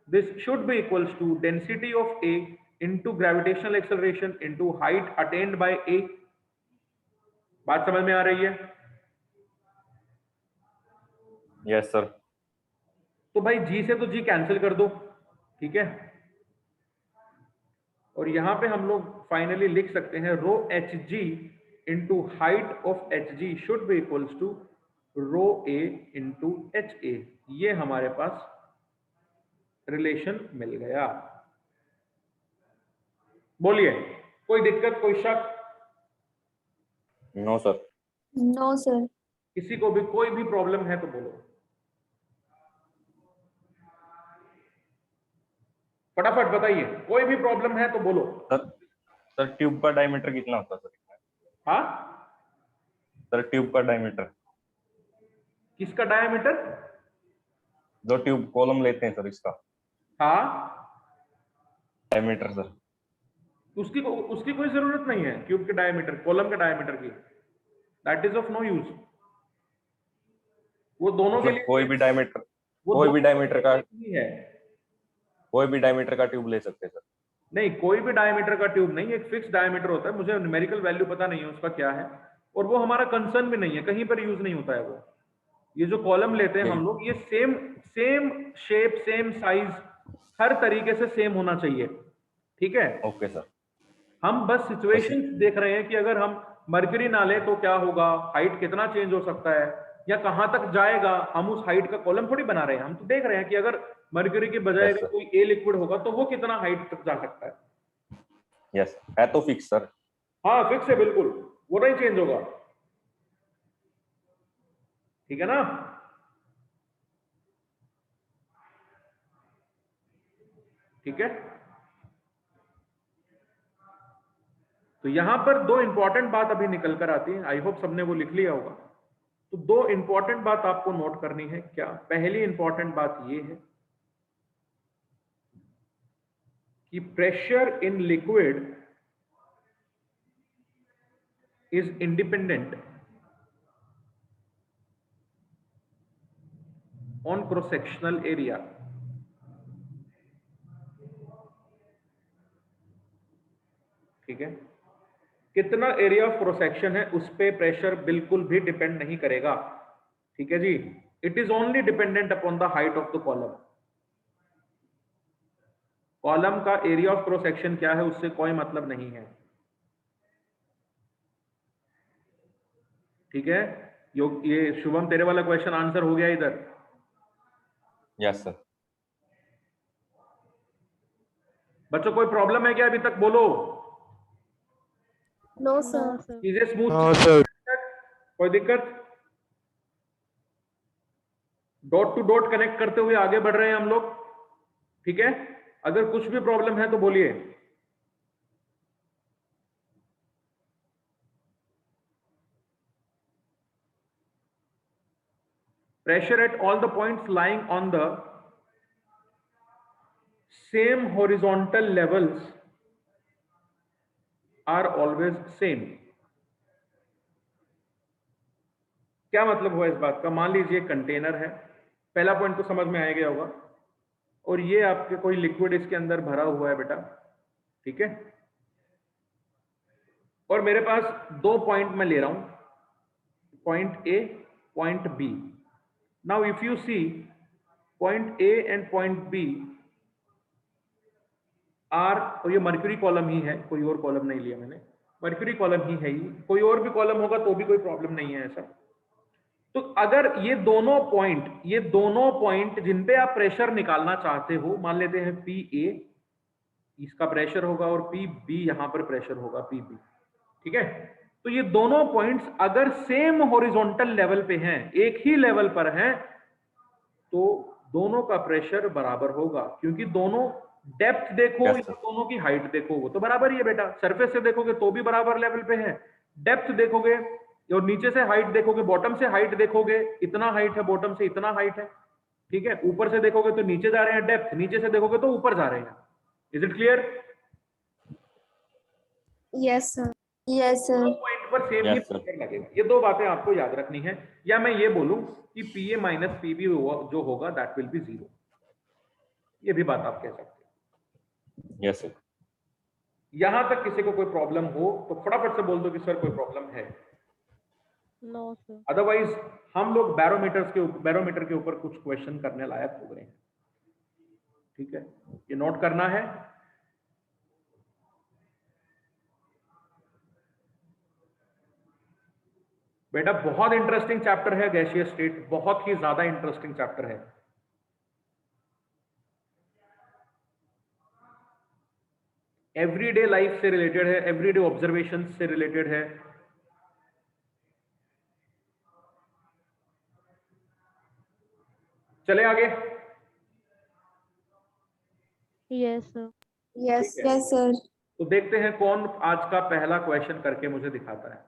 S1: This should be equals to density of A into gravitational acceleration into height attained by A. बात समझ में आ रही है?
S3: Yes sir.
S1: तो भाई जी से तो जी कैंसिल कर दो, ठीक है। और यहां पे हम लोग फाइनली लिख सकते हैं rho H G into height of H G should be equals to rho A into H A. ये हमारे पास रिलेशन मिल गया। बोलिए, कोई दिक्कत, कोई शक?
S3: No sir.
S5: No, sir.
S1: किसी को भी कोई भी प्रॉब्लम है तो बोलो, फटाफट बताइए, कोई भी प्रॉब्लम है तो बोलो।
S3: सर ट्यूब का डायमीटर कितना होता है सर?
S1: हाँ,
S3: सर ट्यूब का डायमीटर,
S1: किसका डायमीटर?
S3: जो ट्यूब कॉलम लेते हैं सर इसका
S1: हाँ,
S3: डायमीटर सर।
S1: उसकी कोई जरूरत नहीं है, क्यूब के डायमीटर, कॉलम के डायमीटर की, that is of no use. वो दोनों के
S3: मतलब
S1: लिए
S3: कोई भी डायमीटर,
S1: वो
S3: कोई भी
S1: दोनों
S3: डायमीटर का,
S1: ही है।
S3: कोई भी डायमीटर का ट्यूब ले सकते हैं सर?
S1: नहीं, कोई भी डायमीटर का ट्यूब नहीं, एक फिक्स डायमीटर होता है, मुझे न्यूमेरिकल वैल्यू पता नहीं है उसका क्या है, और वो हमारा कंसर्न भी नहीं है, कहीं पर यूज नहीं होता है वो। ये जो कॉलम लेते हैं हम लोग, ये सेम शेप, सेम साइज, हर तरीके से सेम होना चाहिए, ठीक है।
S3: Okay sir.
S1: हम बस सिचुएशन देख रहे हैं कि अगर हम मर्क्यूरी ना ले तो क्या होगा, हाइट कितना चेंज हो सकता है या कहां तक जाएगा, हम उस हाइट का कॉलम थोड़ी बना रहे हैं, हम तो देख रहे हैं कि अगर मर्क्यूरी की बजाय
S3: Yes, sir.
S1: कोई ए लिक्विड होगा तो वो कितना हाइट तक जा सकता है।
S3: यस है तो फिक्स सर।
S1: हाँ, फिक्स है बिल्कुल, वो नहीं चेंज होगा, ठीक है ना। ठीक है, तो यहां पर दो इंपॉर्टेंट बात अभी निकल कर आती है, आई होप सबने वो लिख लिया होगा। तो दो इंपॉर्टेंट बात आपको नोट करनी है। क्या? पहली इंपॉर्टेंट बात ये है कि pressure in liquid is independent on cross-sectional area. ठीक है, कितना एरिया ऑफ क्रॉस सेक्शन है उस पे प्रेशर बिल्कुल भी डिपेंड नहीं करेगा, ठीक है जी। It is only dependent upon the height of the column. Column का एरिया ऑफ क्रॉस सेक्शन क्या है उससे कोई मतलब नहीं है, ठीक है। ये शुभम तेरे वाला क्वेश्चन आंसर हो गया इधर?
S3: Yes sir.
S1: बच्चों कोई प्रॉब्लम है क्या अभी तक? बोलो।
S5: No,
S2: No,
S5: sir.
S2: sir.
S1: चीजें स्मूथ?
S6: हाँ सर।
S1: कोई दिक्कत? डॉट टू डॉट कनेक्ट करते हुए आगे बढ़ रहे हैं हम लोग, ठीक है। अगर कुछ भी प्रॉब्लम है तो बोलिए। Pressure at all the points lying on the same horizontal levels are always same। क्या मतलब हुआ इस बात का? मान लीजिए कंटेनर है, पहला पॉइंट तो समझ में आ गया होगा, और ये आपके कोई लिक्विड इसके अंदर भरा हुआ है बेटा, ठीक है। और मेरे पास दो पॉइंट मैं ले रहा हूं, point A, point B. Now if you see point A and point B are, और ये मर्क्यूरी कॉलम ही है, कोई और कॉलम नहीं लिया मैंने, मर्क्यूरी कॉलम ही है ये, कोई और भी कॉलम होगा तो भी कोई प्रॉब्लम नहीं है ऐसा। तो अगर ये दोनों पॉइंट जिन पे आप प्रेशर निकालना चाहते हो, मान लेते हैं पी ए इसका प्रेशर होगा और पी बी यहां पर प्रेशर होगा पी बी, ठीक है। तो ये दोनों पॉइंट्स अगर सेम हॉरिजॉन्टल लेवल पे हैं, एक ही लेवल पर हैं, तो दोनों का प्रेशर बराबर होगा, क्योंकि दोनों डेप्थ देखो
S3: Yes,
S1: या
S3: sir.
S1: दोनों की हाइट देखो वो तो बराबर ही है बेटा। सरफेस से देखोगे तो भी बराबर लेवल पे है, डेप्थ देखोगे और नीचे से हाइट देखोगे, बॉटम से हाइट देखोगे, इतना हाइट है, बॉटम से इतना हाइट है, ठीक है। ऊपर से देखोगे तो नीचे जा रहे हैं डेप्थ, नीचे से देखोगे तो ऊपर जा रहे हैं। Is it clear?
S5: Yes, sir. Yes, sir.
S1: दो पॉइंट पर सेम ही
S3: Yes, sir.
S1: प्रेशर लगेगा। ये दो बातें आपको याद रखनी है, या मैं ये बोलूं कि P A minus P B जो होगा दैट विल बी 0, ये भी बात आप कह सकते हैं।
S3: Yes sir.
S1: यहां तक किसी को कोई प्रॉब्लम हो तो फटाफट से बोल दो कि सर कोई प्रॉब्लम है।
S2: No, sir.
S1: अदरवाइज हम लोग बैरोमीटर के ऊपर कुछ क्वेश्चन करने लायक हो गए हैं, ठीक है। ये नोट करना है। बेटा बहुत इंटरेस्टिंग चैप्टर है गैसियस स्टेट, बहुत ही ज्यादा इंटरेस्टिंग चैप्टर है। एवरीडे लाइफ से रिलेटेड है, एवरीडे ऑब्जर्वेशन से रिलेटेड है। चले आगे।
S2: Yes, sir.
S5: Yes,
S1: ठीक है।
S5: yes, sir.
S1: तो देखते हैं कौन आज का पहला क्वेश्चन करके मुझे दिखाता है।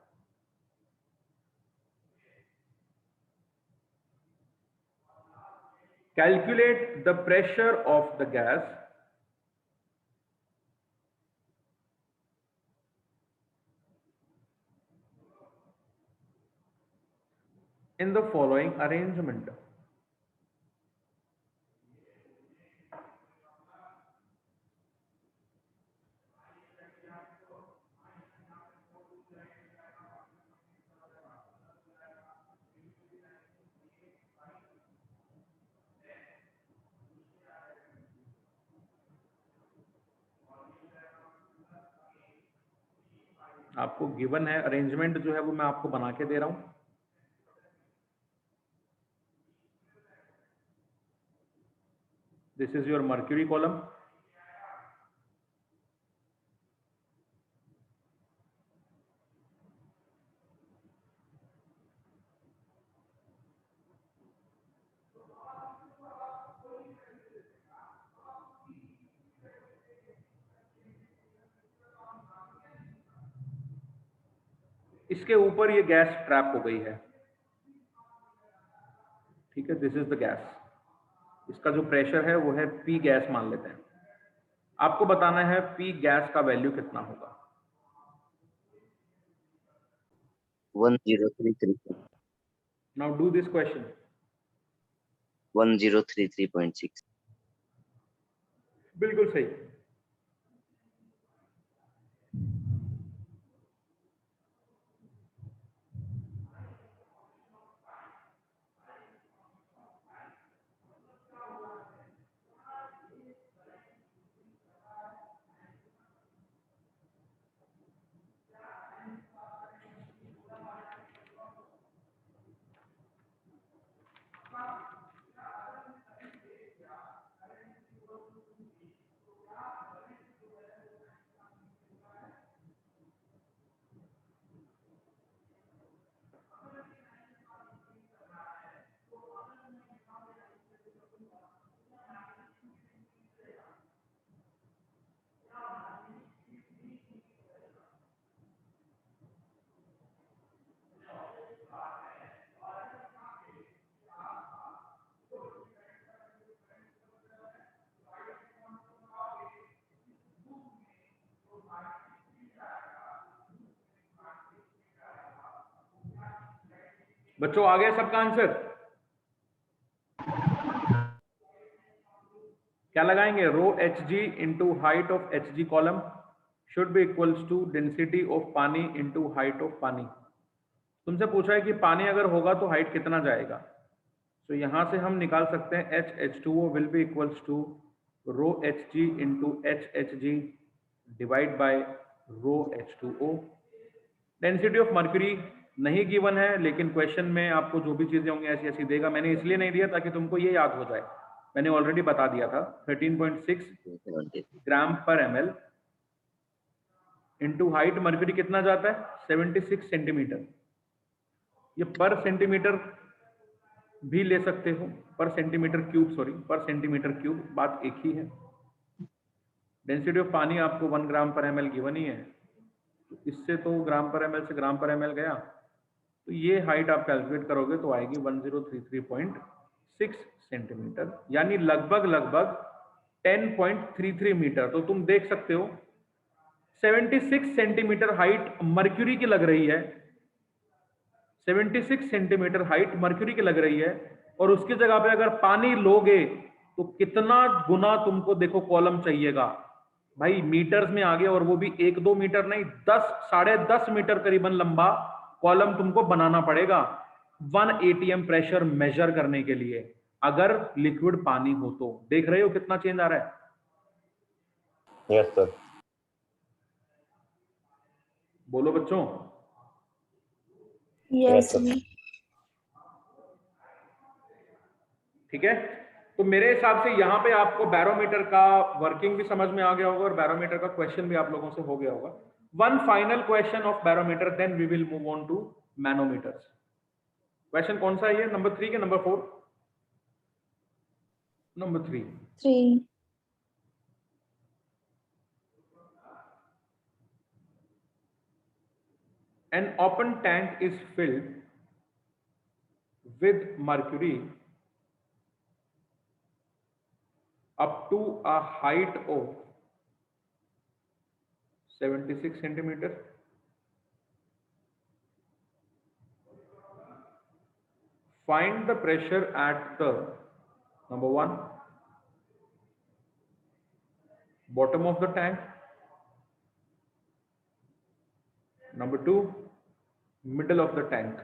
S1: Calculate the pressure of the gas in the following arrangement। आपको गिवन है अरेंजमेंट जो है वो मैं आपको बना के दे रहा हूं। This is your mercury column. इसके ऊपर ये गैस ट्रैप हो गई है, ठीक है। दिस इज द गैस, इसका जो प्रेशर है वो है पी गैस मान लेते हैं। आपको बताना है पी गैस का वैल्यू कितना होगा।
S4: 1033.
S1: Now do this question.
S4: 1033.6.
S1: बिल्कुल सही। बच्चों आ गया सबका आंसर? क्या लगाएंगे? Rho H G into height of H G column should be equals to density of पानी इंटू हाइट ऑफ पानी। तुमसे पूछा है कि पानी अगर होगा तो हाइट कितना जाएगा, तो यहां से हम निकाल सकते हैं H2O will be equals to rho H G into h h g divide by rho H2O। Density of mercury नहीं गिवन है, लेकिन क्वेश्चन में आपको जो भी चीजें होंगी ऐसी ऐसी देगा। मैंने इसलिए नहीं दिया ताकि तुमको ये याद हो जाए, मैंने ऑलरेडी बता दिया था। 13.6 ग्राम पर ml इंटू हाइट मर्क्यूरी कितना जाता है? 76 सेंटीमीटर। ये पर सेंटीमीटर भी ले सकते हो, पर सेंटीमीटर क्यूब, सॉरी पर सेंटीमीटर क्यूब, बात एक ही है। डेंसिटी ऑफ पानी आपको 1 ग्राम पर ml गिवन ही है, तो इससे तो ग्राम पर ml से ग्राम पर ml गया, तो ये हाइट आप कैलकुलेट करोगे तो आएगी 1033.6 सेंटीमीटर, यानी लगभग लगभग 10.33 मीटर। तो तुम देख सकते हो 76 सेंटीमीटर हाइट मर्क्यूरी की लग रही है, 76 सेंटीमीटर हाइट मर्क्यूरी की लग रही है, और उसकी जगह पे अगर पानी लोगे तो कितना गुना तुमको देखो कॉलम चाहिएगा भाई, मीटर्स में आ गया, और वो भी 1-2 मीटर नहीं, 10 10.5 मीटर करीबन लंबा कॉलम तुमको बनाना पड़ेगा 1 ATM प्रेशर मेजर करने के लिए, अगर लिक्विड पानी हो तो। देख रहे हो कितना चेंज आ रहा है?
S3: Yes sir.
S1: बोलो बच्चों।
S5: Yes,
S3: sir.
S5: sir.
S1: ठीक है, तो मेरे हिसाब से यहाँ पे आपको बैरोमीटर का वर्किंग भी समझ में आ गया होगा, और बैरोमीटर का क्वेश्चन भी आप लोगों से हो गया होगा। One final question of barometer, then we will move on to manometers. Question कौन सा है ये? नंबर 3 के number 4? Number 3।
S5: 3.
S1: An open tank is filled with mercury up to a height of 76 centimeter. Find the pressure at the number 1 bottom of the tank, number 2 middle of the tank.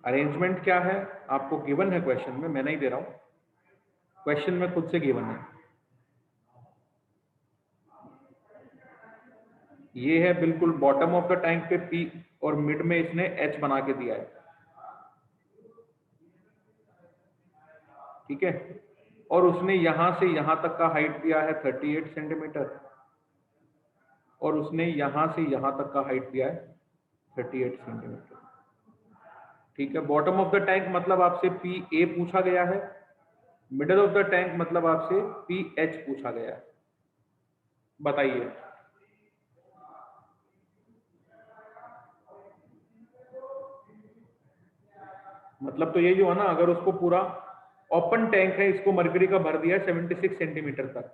S1: Arrangement क्या है आपको given है question में, मैं नहीं दे रहा हूं, question में खुद से गिवन है। ये है बिल्कुल बॉटम ऑफ द टैंक पे P, और मिड में इसने H बना के दिया है, ठीक है, और उसने यहां से यहां तक का हाइट दिया है 38 सेंटीमीटर, और उसने यहां से यहां तक का हाइट दिया है 38 सेंटीमीटर, ठीक है। बॉटम ऑफ द टैंक मतलब आपसे PA पूछा गया है, मिडल ऑफ द टैंक मतलब आपसे PH पूछा गया है। बताइए, मतलब तो यही हुआ ना, अगर उसको पूरा ओपन टैंक है, इसको मर्क्यूरी का भर दिया है 76 सेंटीमीटर तक,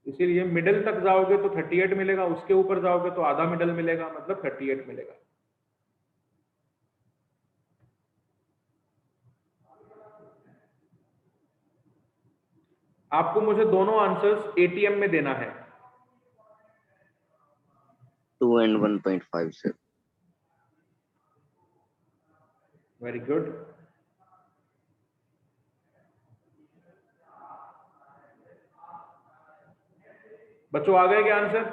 S1: इसीलिए मिडल तक जाओगे तो 38 मिलेगा, उसके ऊपर जाओगे तो आधा मिडल मिलेगा, मतलब 38 मिलेगा। आपको मुझे दोनों आंसर्स ATM में देना है।
S4: 2 and 1.5, sir.
S1: Very good. बच्चों आ गए क्या आंसर?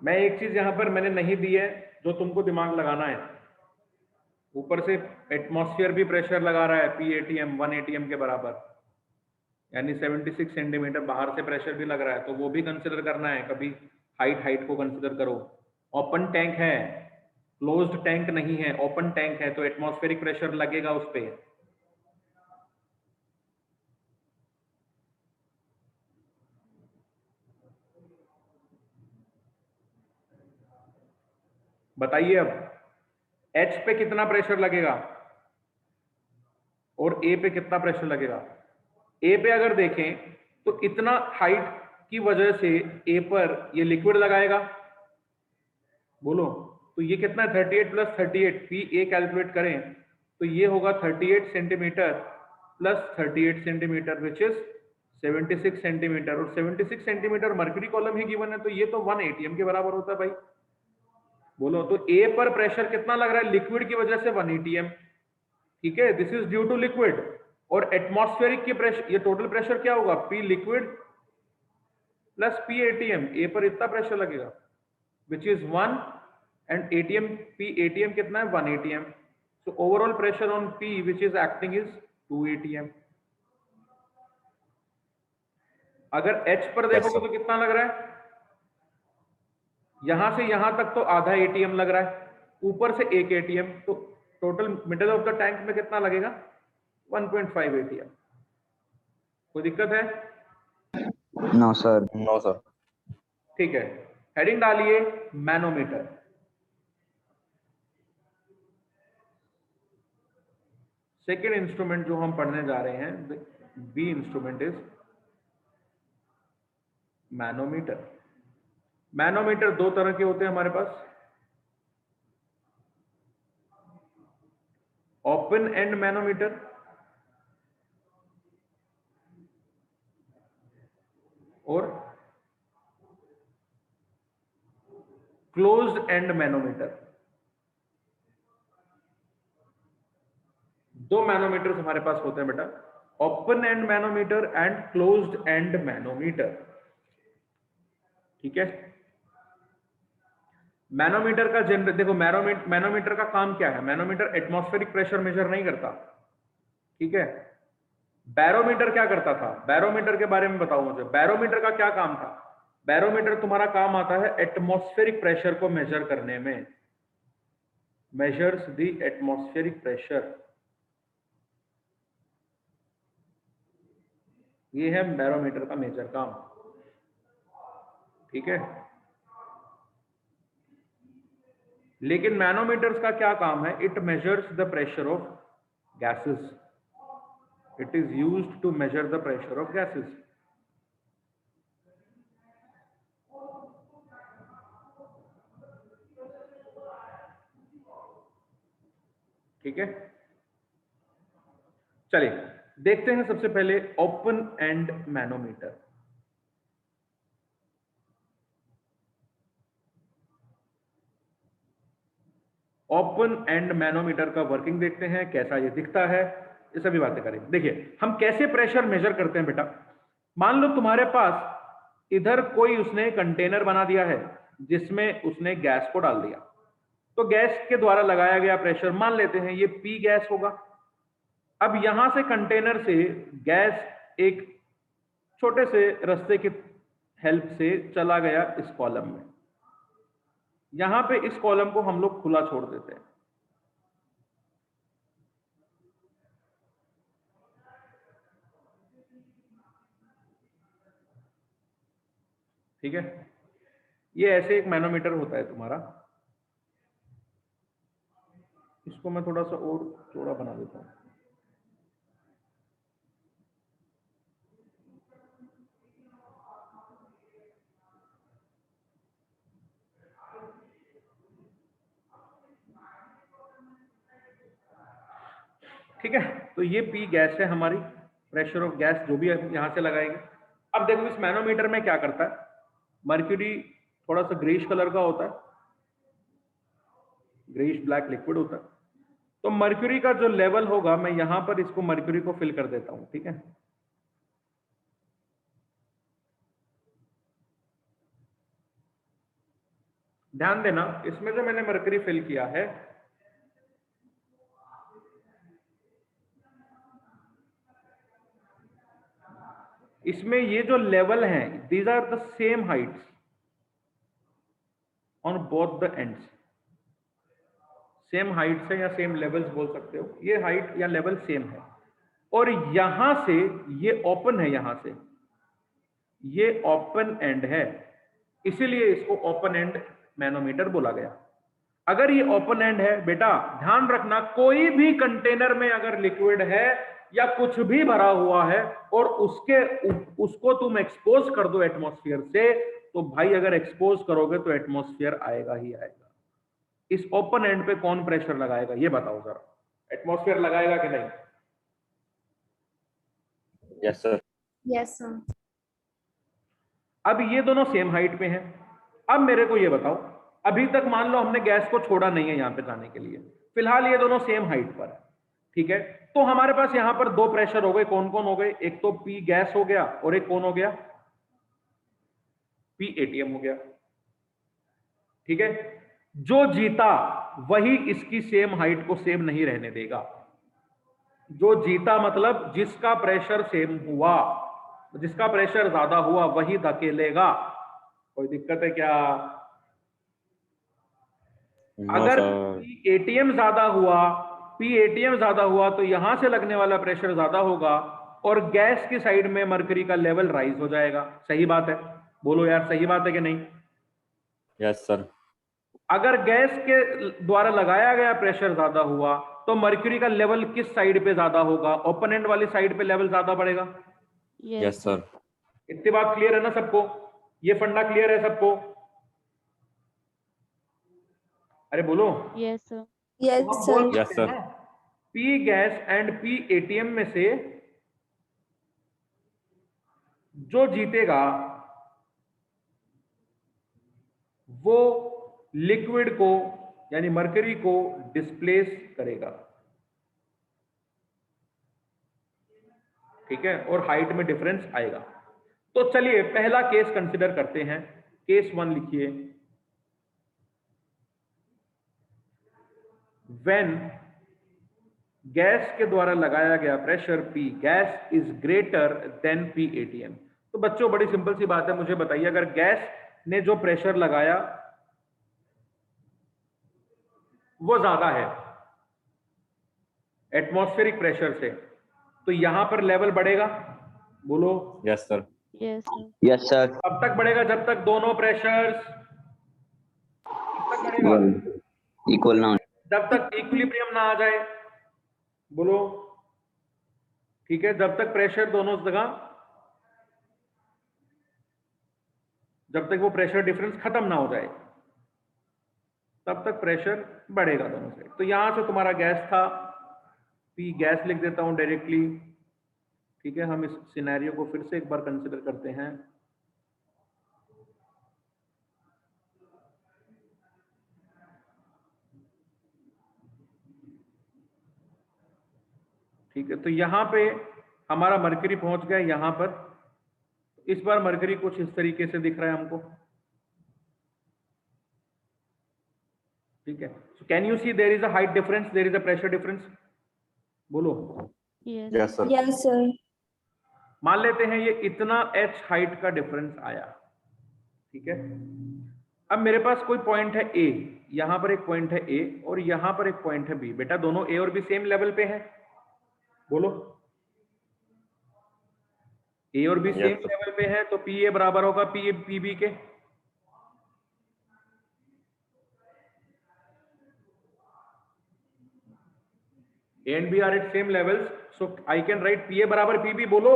S1: मैं एक चीज यहां पर मैंने नहीं दी है जो तुमको दिमाग लगाना है, ऊपर से एटमॉस्फेयर भी प्रेशर लगा रहा है PATM 1 ATM के बराबर, यानी 76 सेंटीमीटर बाहर से प्रेशर भी लग रहा है, तो वो भी कंसिडर करना है। कभी हाइट को कंसिडर करो। ओपन टैंक है, क्लोज्ड टैंक नहीं है, ओपन टैंक है, तो एटमॉस्फेरिक प्रेशर लगेगा उस पर। बताइए अब H पे कितना प्रेशर लगेगा और A पे कितना प्रेशर लगेगा। A पे अगर देखें तो इतना हाइट की वजह से A पर ये लिक्विड लगाएगा, बोलो तो ये कितना 38 प्लस 38 PA कैलकुलेट करें तो ये होगा 38 centimetre plus 38 centimetre which is 76 centimetre, और 76 सेंटीमीटर मर्क्यूरी कॉलम ही गिवन है तो ये तो 1 ATM के बराबर होता है भाई। बोलो तो A पर प्रेशर कितना लग रहा है लिक्विड की वजह से 1 ATM, ठीक है, this is due to liquid. और एटमॉस्फेरिक की प्रेशर, ये टोटल प्रेशर क्या होगा P liquid plus P ATM, A पर इतना प्रेशर लगेगा which is 1 and ATM P ATM कितना है 1 ATM, so overall pressure on P which is acting is 2 ATM। अगर H पर देखोगे तो कितना लग रहा है, यहां से यहां तक तो आधा ATM लग रहा है, ऊपर से 1 ATM, तो total middle of the tank में कितना लगेगा 1.5 ATM। कोई दिक्कत है?
S4: No, sir.
S3: No sir.
S1: ठीक है, हेडिंग डालिए मैनोमीटर। सेकेंड इंस्ट्रूमेंट जो हम पढ़ने जा रहे हैं B instrument is manometer. Manometer दो तरह के होते हैं हमारे पास, ओपन एंड मैनोमीटर और क्लोज्ड एंड मैनोमीटर। दो मैनोमीटर्स हमारे पास होते हैं बेटा, open end manometer and closed end manometer, ठीक है। मैनोमीटर का जनरल देखो, मैनोमीटर का काम क्या है, मैनोमीटर एटमॉस्फेरिक प्रेशर मेजर नहीं करता, ठीक है। बैरोमीटर क्या करता था, बैरोमीटर के बारे में बताओ मुझे, बैरोमीटर का क्या काम था। बैरोमीटर तुम्हारा काम आता है एटमॉस्फेरिक प्रेशर को मेजर करने में, मेजर्स द एटमॉस्फेरिक प्रेशर, ये है बैरोमीटर का मेजर काम, ठीक है। लेकिन मैनोमीटर्स का क्या काम है, it measures the pressure of gases, it is used to measure the pressure of gases. ठीक है, चलिए देखते हैं सबसे पहले open end manometer. Open end manometer का वर्किंग देखते हैं, कैसा ये दिखता है, ये सभी बातें करेंगे। देखिए हम कैसे प्रेशर मेजर करते हैं बेटा, मान लो तुम्हारे पास इधर कोई उसने कंटेनर बना दिया है जिसमें उसने गैस को डाल दिया, तो गैस के द्वारा लगाया गया प्रेशर मान लेते हैं ये P गैस होगा। अब यहां से कंटेनर से गैस एक छोटे से रास्ते की हेल्प से चला गया इस कॉलम में, यहां पे इस कॉलम को हम लोग खुला छोड़ देते हैं, ठीक है। ये ऐसे एक मैनोमीटर होता है तुम्हारा, इसको मैं थोड़ा सा और चौड़ा बना देता हूं। ठीक है, तो ये P गैस है हमारी, प्रेशर ऑफ गैस जो भी हम यहां से लगाएंगे। अब देखो इस मैनोमीटर में क्या करता है, मर्क्यूरी थोड़ा सा ग्रेइश कलर का होता है, ग्रेइश ब्लैक लिक्विड होता है, तो मर्क्यूरी का जो लेवल होगा मैं यहां पर इसको मर्क्यूरी को फिल कर देता हूं, ठीक है। ध्यान देना इसमें जो मैंने मर्क्यूरी फिल किया है इसमें ये जो लेवल हैं these are the same heights on both the ends, same heights है या सेम लेवल्स बोल सकते हो, ये हाइट या लेवल सेम है। और यहां से ये ओपन है, यहां से ये ओपन एंड है, इसीलिए इसको ओपन एंड मैनोमीटर बोला गया। अगर ये ओपन एंड है, बेटा ध्यान रखना, कोई भी कंटेनर में अगर लिक्विड है या कुछ भी भरा हुआ है और उसको तुम एक्सपोज कर दो एटमॉस्फेयर से, तो भाई अगर एक्सपोज करोगे तो एटमॉस्फेयर आएगा ही आएगा। इस ओपन एंड पे कौन प्रेशर लगाएगा ये बताओ जरा, एटमॉस्फेयर लगाएगा कि नहीं?
S3: Yes sir.
S5: Yes, sir.
S1: अब ये दोनों सेम हाइट पे हैं। अब मेरे को ये बताओ, अभी तक मान लो हमने गैस को छोड़ा नहीं है यहां पे जाने के लिए, फिलहाल ये दोनों सेम हाइट पर है, ठीक है? तो हमारे पास यहां पर दो प्रेशर हो गए, कौन कौन हो गए? एक तो पी गैस हो गया और एक कौन हो गया? पी एटीएम हो गया, ठीक है? जो जीता वही इसकी सेम हाइट को सेम नहीं रहने देगा। जो जीता मतलब जिसका प्रेशर सेम हुआ, जिसका प्रेशर ज्यादा हुआ वही धकेलेगा। कोई दिक्कत है क्या?
S3: नो
S1: अगर
S3: सर।
S1: पी एटीएम ज्यादा हुआ तो यहां से लगने वाला प्रेशर ज्यादा होगा और गैस की साइड में मरकरी का लेवल राइज हो जाएगा। सही बात है? बोलो यार, सही बात है कि नहीं?
S3: Yes sir.
S1: अगर गैस के द्वारा लगाया गया प्रेशर ज्यादा हुआ तो मर्क्यूरी का लेवल किस साइड पे ज्यादा होगा? ओपन एंड वाली साइड पे लेवल ज्यादा बढ़ेगा।
S2: Yes,
S3: yes sir.
S1: इतनी बात क्लियर है ना सबको? ये फंडा क्लियर है सबको? अरे बोलो।
S2: yes, sir.
S5: Yes,
S1: हम
S5: sir.
S1: बोल
S3: यस
S1: सकते हैं
S3: सर।
S1: ना, P gas and P ATM में से जो जीतेगा वो लिक्विड को यानी मरकरी को डिस्प्लेस करेगा, ठीक है? और हाइट में डिफरेंस आएगा। तो चलिए पहला केस कंसिडर करते हैं। केस 1 लिखिए। व्हेन गैस के द्वारा लगाया गया pressure P gas is greater than P ATM. तो बच्चों बड़ी सिंपल सी बात है, मुझे बताइए अगर गैस ने जो प्रेशर लगाया वो ज्यादा है एटमॉस्फेरिक प्रेशर से, तो यहां पर लेवल बढ़ेगा। बोलो।
S3: Yes sir.
S2: Yes, sir.
S4: Yes, sir.
S1: अब तक बढ़ेगा जब तक दोनों प्रेशर्स कब तक बढ़ेगा?
S4: Equal now.
S1: जब तक इक्विलिब्रियम ना आ जाए। बोलो। ठीक है, जब तक प्रेशर दोनों जगह, जब तक वो प्रेशर डिफरेंस खत्म ना हो जाए तब तक प्रेशर बढ़ेगा दोनों से। तो यहां से तुम्हारा गैस था, पी गैस लिख देता हूं डायरेक्टली, ठीक है? हम इस सिनेरियो को फिर से एक बार कंसिडर करते हैं। ठीक है, तो यहां पे हमारा मरकरी पहुंच गया यहां पर। इस बार मरकरी कुछ इस तरीके से दिख रहा है हमको, ठीक है? So can you see there is a height difference, there is a pressure difference. बोलो।
S2: Yes.
S3: Yes sir.
S5: Yes, sir.
S1: मान लेते हैं ये इतना h हाइट का डिफरेंस आया, ठीक है? अब मेरे पास कोई पॉइंट है A, यहां पर एक पॉइंट है A और यहां पर एक पॉइंट है B। बेटा दोनों A और B सेम लेवल पे हैं। बोलो। A और B
S3: Yes,
S1: same
S3: sir.
S1: Level पे हैं तो PA बराबर होगा PB के। A and B are at same levels, so I can write PA बराबर PB। बोलो।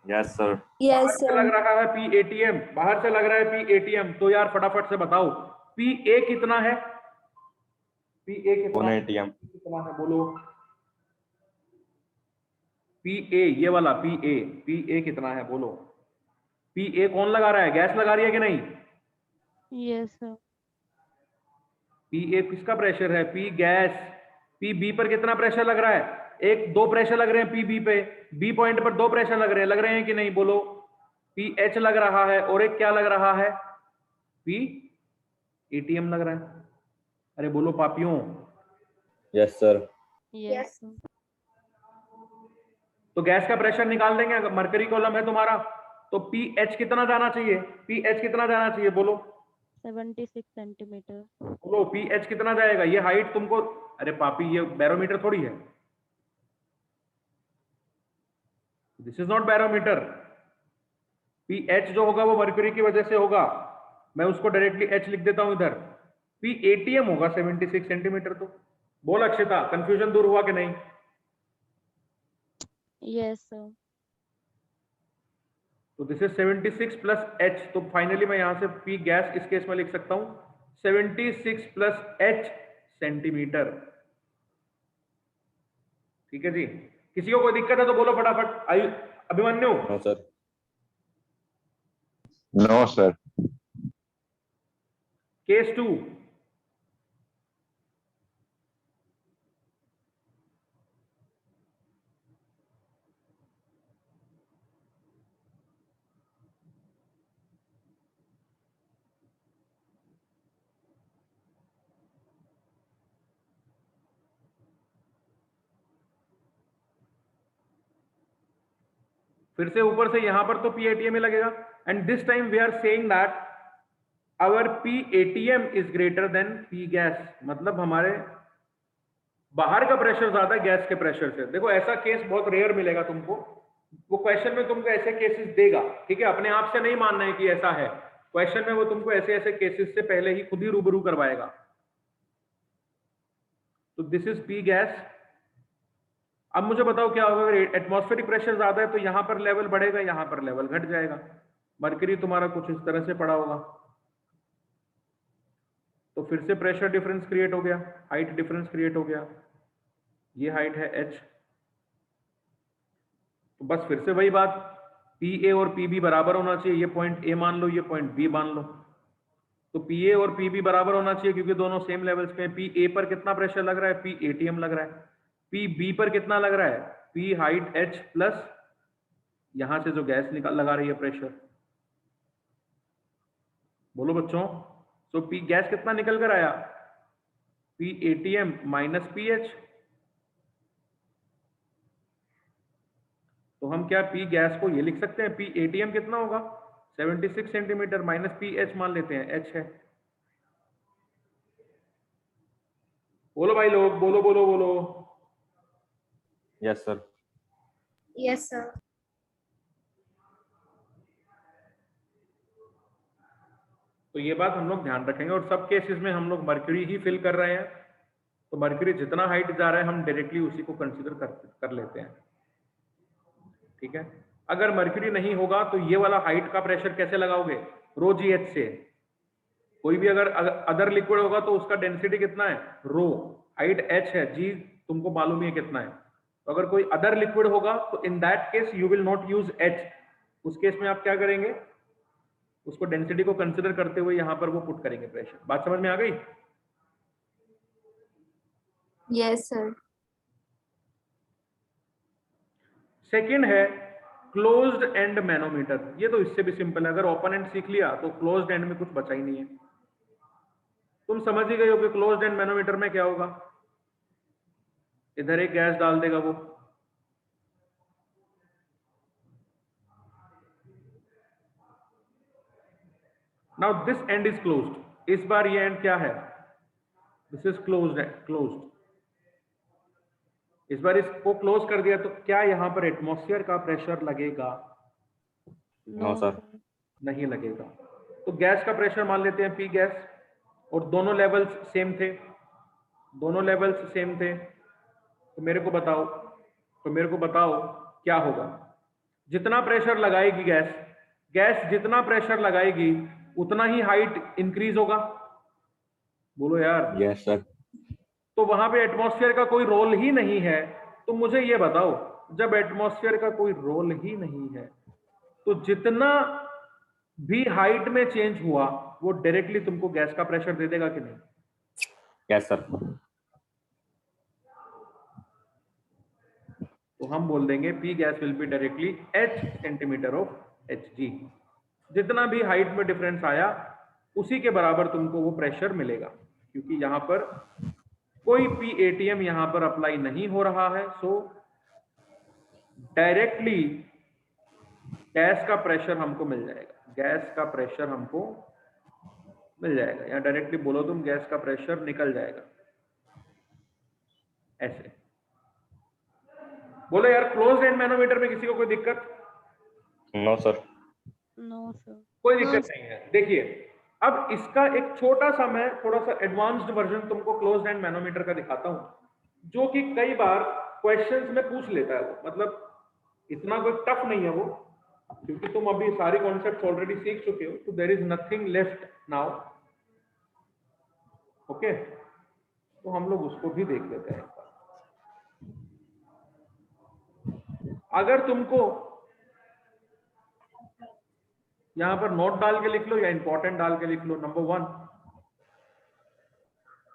S3: Yes sir.
S5: Yes,
S1: बाहर से लग
S5: sir.
S1: रहा है P ATM, बाहर से लग रहा है P ATM, तो यार फटाफट से बताओ PA कितना है? PA कितना
S3: 1 ATM।
S1: कितना है? बोलो। PA ये वाला PA कितना है? बोलो। PA कौन लगा रहा है? गैस लगा रही है कि नहीं?
S2: Yes, sir.
S1: PA किसका प्रेशर है? P gas. PB पर कितना प्रेशर लग रहा है? एक दो प्रेशर लग रहे हैं PB पे, B पॉइंट पर दो प्रेशर लग रहे हैं कि नहीं? बोलो। PH लग रहा है और एक क्या लग रहा है? P ATM लग रहा है। अरे बोलो पापियों।
S3: Yes sir.
S2: Yes, sir.
S1: तो गैस का प्रेशर निकाल देंगे। अगर मरकरी कॉलम है तुम्हारा तो PH कितना जाना चाहिए? PH कितना जाना चाहिए? बोलो।
S2: 76 centimeter.
S1: बोलो PH कितना जाएगा? ये हाइट तुमको, अरे पापी ये बैरोमीटर थोड़ी है, this is not barometer. PH जो होगा वो मर्क्यूरी की वजह से होगा, मैं उसको डायरेक्टली H लिख देता हूं इधर। पी एटीएम होगा 76 सेंटीमीटर। तो बोल अक्षिता, कंफ्यूजन दूर हुआ कि नहीं?
S2: Yes, sir.
S1: तो दिस इज 76 प्लस एच, तो फाइनली मैं यहां से पी गैस इस केस में लिख सकता हूं 76 प्लस एच सेंटीमीटर। ठीक है जी, किसी को कोई दिक्कत है तो बोलो फटाफट। Abhimanyu?
S3: No sir.
S6: No, sir.
S1: Case 2, फिर से ऊपर से यहां पर तो PATM ही लगेगा, and this time we are saying that our PATM is greater than P gas, मतलब हमारे बाहर का प्रेशर ज्यादा है गैस के प्रेशर से। देखो ऐसा केस बहुत रेयर मिलेगा तुमको, वो क्वेश्चन में तुमको ऐसे केसेस देगा, ठीक है? अपने आप से नहीं मानना है कि ऐसा है, क्वेश्चन में वो तुमको ऐसे ऐसे केसेस से पहले ही खुद ही रूबरू करवाएगा। तो दिस इज P गैस। अब मुझे बताओ क्या होगा, अगर एटमॉस्फेरिक प्रेशर ज्यादा है तो यहां पर लेवल बढ़ेगा, यहां पर लेवल घट जाएगा। मरकरी तुम्हारा कुछ इस तरह से पड़ा होगा, तो फिर से प्रेशर डिफरेंस क्रिएट हो गया, हाइट डिफरेंस क्रिएट हो गया। ये हाइट है h, तो बस फिर से वही बात, PA और PB बराबर होना चाहिए। ये पॉइंट A मान लो, ये पॉइंट B मान लो, तो PA और PB बराबर होना चाहिए क्योंकि दोनों सेम लेवल्स पे हैं। PA पर कितना प्रेशर लग रहा है? PATM लग रहा है। PB पर कितना लग रहा है? P हाइट h प्लस यहां से जो गैस निकाल लगा रही है प्रेशर। बोलो बच्चों, तो P गैस कितना निकल कर आया? PATM minus PH। तो हम क्या P गैस को ये लिख सकते हैं, PATM कितना होगा? 76 सेंटीमीटर माइनस PH मान लेते हैं, H है। बोलो भाई लोग, बोलो बोलो बोलो।
S3: Yes sir.
S5: Yes, sir.
S1: तो ये बात हम लोग ध्यान रखेंगे, और सब केसेस में हम लोग मर्क्यूरी ही फिल कर रहे हैं, तो मर्क्यूरी जितना हाइट जा रहा है हम डायरेक्टली उसी को कंसीडर कर लेते हैं। ठीक है, अगर मर्क्यूरी नहीं होगा तो ये वाला हाइट का प्रेशर कैसे लगाओगे? रो जी एच से। कोई भी अगर अदर लिक्विड होगा तो उसका डेंसिटी कितना है? रो, हाइट एच है, जी तुमको मालूम ही है कितना है। तो अगर कोई अदर लिक्विड होगा तो in that case you will not use H, उस केस में आप क्या करेंगे? उसको डेंसिटी को कंसिडर करते हुए यहां पर वो पुट करेंगे प्रेशर। बात समझ में आ गई?
S5: Yes, sir.
S1: सेकंड है क्लोज्ड एंड मैनोमीटर। ये तो इससे भी सिंपल है, अगर ओपन एंड सीख लिया तो क्लोज्ड एंड में कुछ बचा ही नहीं है। तुम समझ ही गए हो कि क्लोज्ड एंड मैनोमीटर में क्या होगा, इधर एक गैस डाल देगा वो, now this and is closed. इस बार ये एंड क्या है? This is closed. इस बार इसको क्लोज कर दिया तो क्या यहां पर एटमॉस्फेयर का प्रेशर लगेगा?
S3: No sir.
S1: नहीं लगेगा। तो गैस का प्रेशर मान लेते हैं P गैस, और दोनों लेवल्स सेम थे, दोनों लेवल्स सेम थे। तो मेरे को बताओ क्या होगा? जितना प्रेशर लगाएगी गैस जितना प्रेशर लगाएगी उतना ही हाइट इंक्रीज होगा। बोलो यार।
S3: Yes sir.
S1: तो वहां पे एटमॉस्फेयर का कोई रोल ही नहीं है। तो मुझे ये बताओ, जब एटमॉस्फेयर का कोई रोल ही नहीं है तो जितना भी हाइट में चेंज हुआ वो डायरेक्टली तुमको गैस का प्रेशर दे देगा कि नहीं?
S3: Yes sir.
S1: तो हम बोल देंगे P gas will be directly H centimetre of Hg। जितना भी हाइट में डिफरेंस आया उसी के बराबर तुमको वो प्रेशर मिलेगा, क्योंकि यहां पर कोई PATM यहां पर अप्लाई नहीं हो रहा है। सो डायरेक्टली गैस का प्रेशर हमको मिल जाएगा, गैस का प्रेशर हमको मिल जाएगा, या डायरेक्टली बोलो तुम गैस का प्रेशर निकल जाएगा ऐसे। बोलो यार, क्लोज्ड एंड मैनोमीटर में किसी को कोई दिक्कत?
S3: No sir.
S2: No, sir.
S1: कोई दिक्कत नहीं है। देखिए अब इसका एक छोटा सा मैं थोड़ा सा एडवांस्ड वर्जन तुमको क्लोज्ड एंड मैनोमीटर का दिखाता हूं, जो कि कई बार क्वेश्चंस में पूछ लेता है वो, मतलब इतना कोई टफ नहीं है वो, क्योंकि तुम अभी सारी कॉन्सेप्ट्स ऑलरेडी सीख चुके हो, तो there is nothing left now. Okay, तो हम लोग उसको भी देख लेते हैं। अगर तुमको यहां पर नोट डाल के लिख लो या इंपॉर्टेंट डाल के लिख लो। नंबर 1,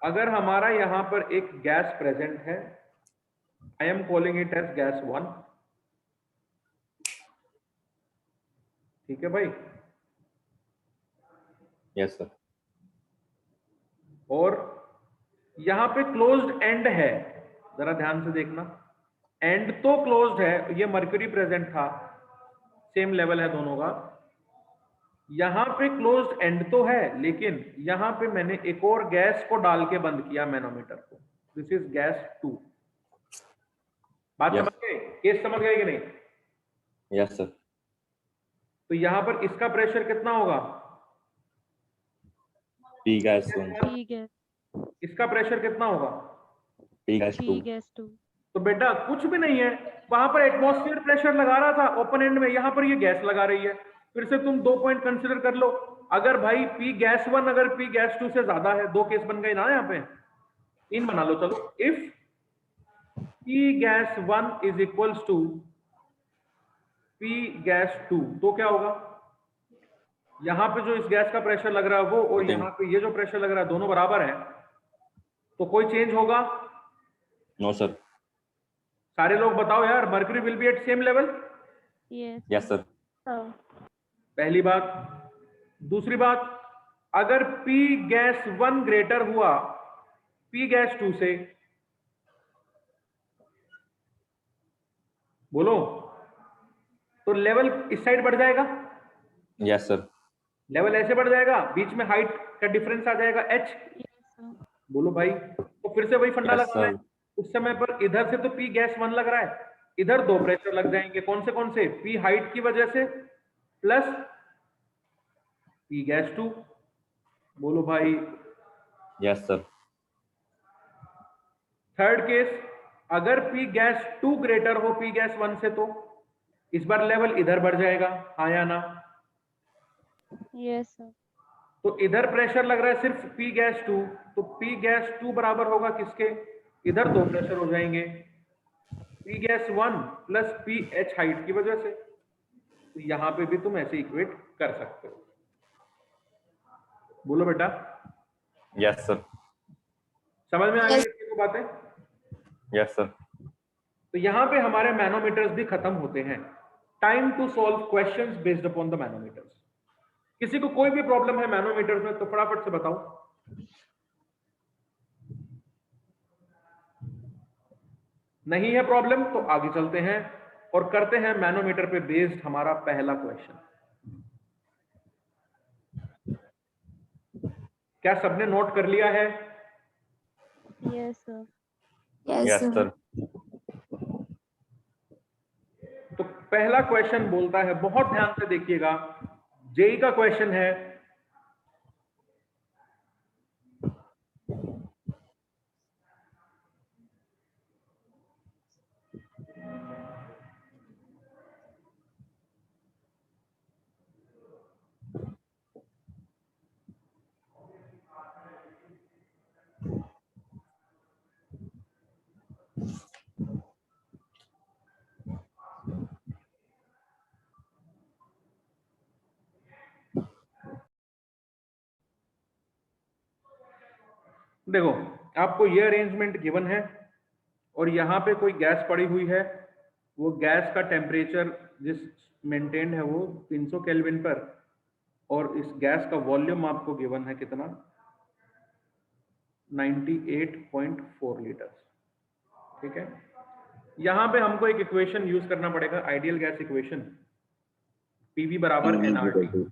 S1: अगर हमारा यहां पर एक गैस प्रेजेंट है, I am calling it as gas 1, ठीक है भाई?
S3: Yes sir.
S1: और यहां पे क्लोज्ड एंड है, जरा ध्यान से देखना, एंड तो क्लोज्ड है, ये मर्क्यूरी प्रेजेंट था, सेम लेवल है दोनों का। यहां पे क्लोज्ड एंड तो है, लेकिन यहां पे मैंने एक और गैस को डाल के बंद किया मैनोमीटर को, दिस इज गैस 2। बात
S3: Yes.
S1: समझ गए? केस समझ गए कि नहीं?
S3: Yes sir.
S1: तो यहां पर इसका प्रेशर कितना होगा?
S3: पी गैस 1,
S2: P gas,
S1: इसका प्रेशर कितना होगा?
S3: P gas
S2: P
S3: 2।
S2: gas 2.
S1: तो बेटा कुछ भी नहीं है, वहां पर एटमॉस्फेयर प्रेशर लगा रहा था ओपन एंड में, यहां पर ये गैस लगा रही है। फिर से तुम 2 पॉइंट कंसीडर कर लो, अगर भाई P गैस 1 अगर P गैस 2 से ज्यादा है, 2 केस बन गए ना यहाँ पे, 3 बना लो चलो। If P gas 1 is equals to P gas 2, तो क्या होगा? यहां पे जो इस गैस का प्रेशर लग रहा है वो, और यहाँ पे ये जो प्रेशर लग रहा है, दोनों बराबर है, तो कोई चेंज होगा?
S3: No sir.
S1: सारे लोग बताओ यार, mercury will be at same level.
S2: Yes.
S3: Yes sir.
S1: पहली बात। दूसरी बात, अगर P गैस 1 ग्रेटर हुआ P गैस 2 से, बोलो, तो लेवल इस साइड बढ़ जाएगा,
S3: यस सर।
S1: लेवल ऐसे बढ़ जाएगा, बीच में हाइट का डिफरेंस आ जाएगा h।
S2: Yes, sir.
S1: बोलो भाई, तो फिर से वही फंडा
S3: Yes,
S1: लगाना है।
S3: sir.
S1: उस समय पर इधर से तो P गैस 1 लग रहा है, इधर 2 प्रेशर लग जाएंगे, कौन से? P हाइट की वजह से प्लस P गैस 2। बोलो भाई।
S3: Yes sir.
S1: थर्ड केस, अगर P गैस 2 ग्रेटर हो P गैस 1 से, तो इस बार लेवल इधर बढ़ जाएगा, हाँ या ना?
S2: Yes, sir.
S1: तो इधर प्रेशर लग रहा है सिर्फ P गैस 2, तो P गैस 2 बराबर होगा किसके? इधर 2 प्रेशर हो जाएंगे, P gas 1 plus P H height की वजह से। तो यहां पे भी तुम ऐसे इक्वेट कर सकते हो। बोलो बेटा,
S3: यस सर।
S1: समझ में आ
S5: Yes.
S1: गई बातें?
S3: Yes sir.
S1: तो यहां पे हमारे मैनोमीटर्स भी खत्म होते हैं। Time to solve questions based upon the manometers. किसी को कोई भी प्रॉब्लम है मैनोमीटर्स में तो फटाफट से बताओ। नहीं है प्रॉब्लम तो आगे चलते हैं और करते हैं मैनोमीटर पे बेस्ड हमारा पहला क्वेश्चन। क्या सबने नोट कर लिया है?
S2: Yes, sir.
S5: Yes,
S3: yes
S5: sir.
S3: Sir.
S1: तो पहला क्वेश्चन बोलता है, बहुत ध्यान से देखिएगा, जेई का क्वेश्चन है, देखो आपको ये अरेंजमेंट गिवन है और यहाँ पे कोई गैस पड़ी हुई है, वो गैस का टेम्परेचर जिस मेंटेन्ड है वो 300 केल्विन पर, और इस गैस का वॉल्यूम आपको गिवन है कितना? 98.4 लीटर। ठीक है, यहाँ पे हमको एक इक्वेशन यूज करना पड़ेगा, आइडियल गैस इक्वेशन, पीवी बराबर एनआरटी।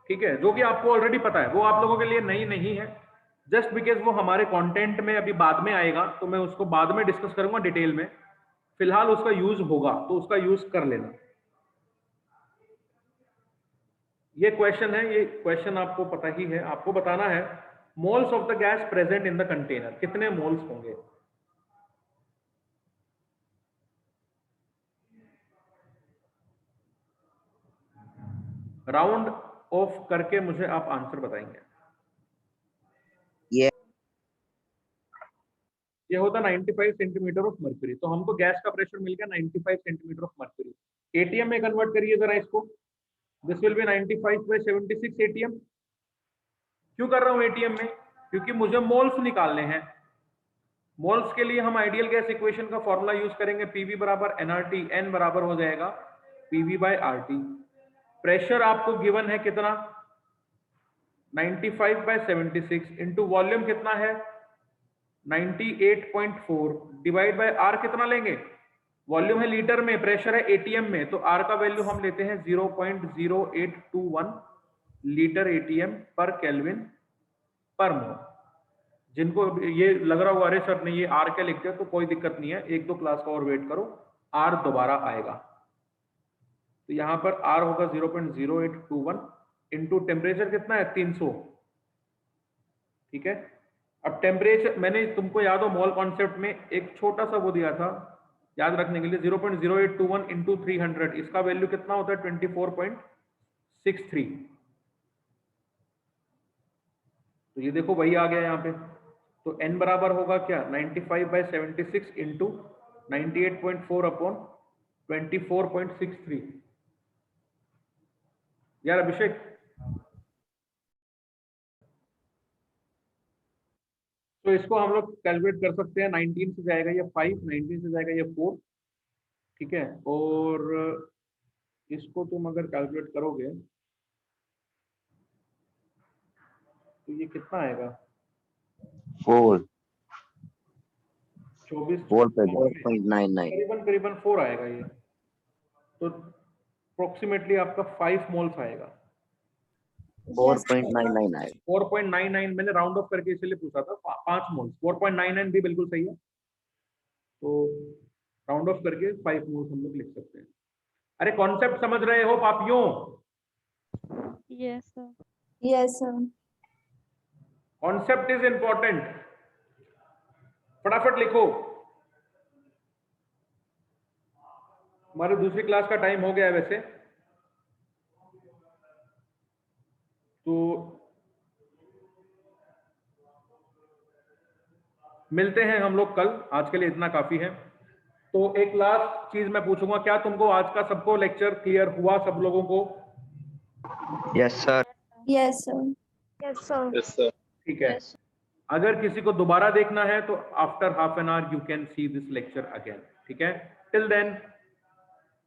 S1: ठीक है, जो कि आपको ऑलरेडी पता है, वो आप लोगों के लिए नई नहीं है, जस्ट बिकॉज वो हमारे कंटेंट में अभी बाद में आएगा, तो मैं उसको बाद में डिस्कस करूंगा डिटेल में। फिलहाल उसका यूज होगा तो उसका यूज कर लेना। ये क्वेश्चन है, ये क्वेश्चन आपको पता ही है, आपको बताना है moles of the gas present in the container, कितने मोल्स होंगे। राउंड ऑफ करके मुझे आप आंसर बताएंगे।
S4: ये
S1: ये होता 95 सेंटीमीटर ऑफ मर्क्यूरी, तो हमको गैस का प्रेशर मिल गया 95 सेंटीमीटर ऑफ मर्क्यूरी। एटीएम में कन्वर्ट करिए जरा इसको, दिस विल बी 95/76 एटीएम। क्यों कर रहा हूं एटीएम में? क्योंकि मुझे मोल्स निकालने हैं। मोल्स के लिए हम आइडियल गैस इक्वेशन का फॉर्मूला यूज करेंगे, पीवी बराबर एनआरटी, एन बराबर हो जाएगा पीवी/आरटी। प्रेशर आपको गिवन है कितना, 95/76 इंटू वॉल्यूम कितना है 98.4 डिवाइड बाय आर कितना लेंगे, वॉल्यूम है लीटर में, प्रेशर है एटीएम में, तो आर का वैल्यू हम लेते हैं 0.0821 लीटर एटीएम पर केल्विन पर मोल। जिनको ये लग रहा होगा अरे सर ने ये आर क्या लिखते हैं, तो कोई दिक्कत नहीं है, एक दो क्लास का और वेट करो, आर दोबारा आएगा। तो यहां पर आर होगा 0.0821 इंटू टेम्परेचर कितना है 300, ठीक है। अब टेम्परेचर मैंने तुमको याद हो मोल कॉन्सेप्ट में एक छोटा सा वो दिया था याद रखने के लिए, 0.0821 इंटू 300, इसका वैल्यू कितना होता है 24.63। तो ये देखो वही आ गया यहाँ पे। तो n बराबर होगा क्या 95/76 इंटू 98.4 अपॉन 24.63। यार अभिषेक, तो इसको हम लोग कैलकुलेट कर सकते हैं, 19 से जाएगा ये 5, 19 से जाएगा ये 4, ठीक है। और इसको तुम अगर कैलकुलेट करोगे तो ये कितना आएगा 24
S4: 4.99।
S1: करीबन 4 आएगा ये, तो अप्रोक्सीमेटली आपका 5 मोल्स आएगा।
S4: 4.99 आएगा।
S1: 4.99 मैंने राउंड ऑफ करके इसलिए पूछा था, 5 मोल्स, 4.99 भी बिल्कुल सही है, तो राउंड ऑफ करके 5 मोल्स हम लोग लिख सकते हैं। अरे कॉन्सेप्ट समझ रहे हो पापियों?
S2: Yes, sir.
S5: Yes, sir.
S1: Concept is important, फटाफट लिखो। हमारी दूसरी क्लास का टाइम हो गया है वैसे, तो मिलते हैं हम लोग कल, आज के लिए इतना काफी है। तो एक लास्ट चीज मैं पूछूंगा, क्या तुमको आज का सबको लेक्चर क्लियर हुआ, सब लोगों को?
S4: Yes sir.
S5: Yes, sir. Yes, sir.
S3: Yes, sir.
S1: ठीक है। अगर किसी को दोबारा देखना है तो after half an hour you can see this lecture again, ठीक है। टिल देन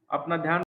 S1: अपना ध्यान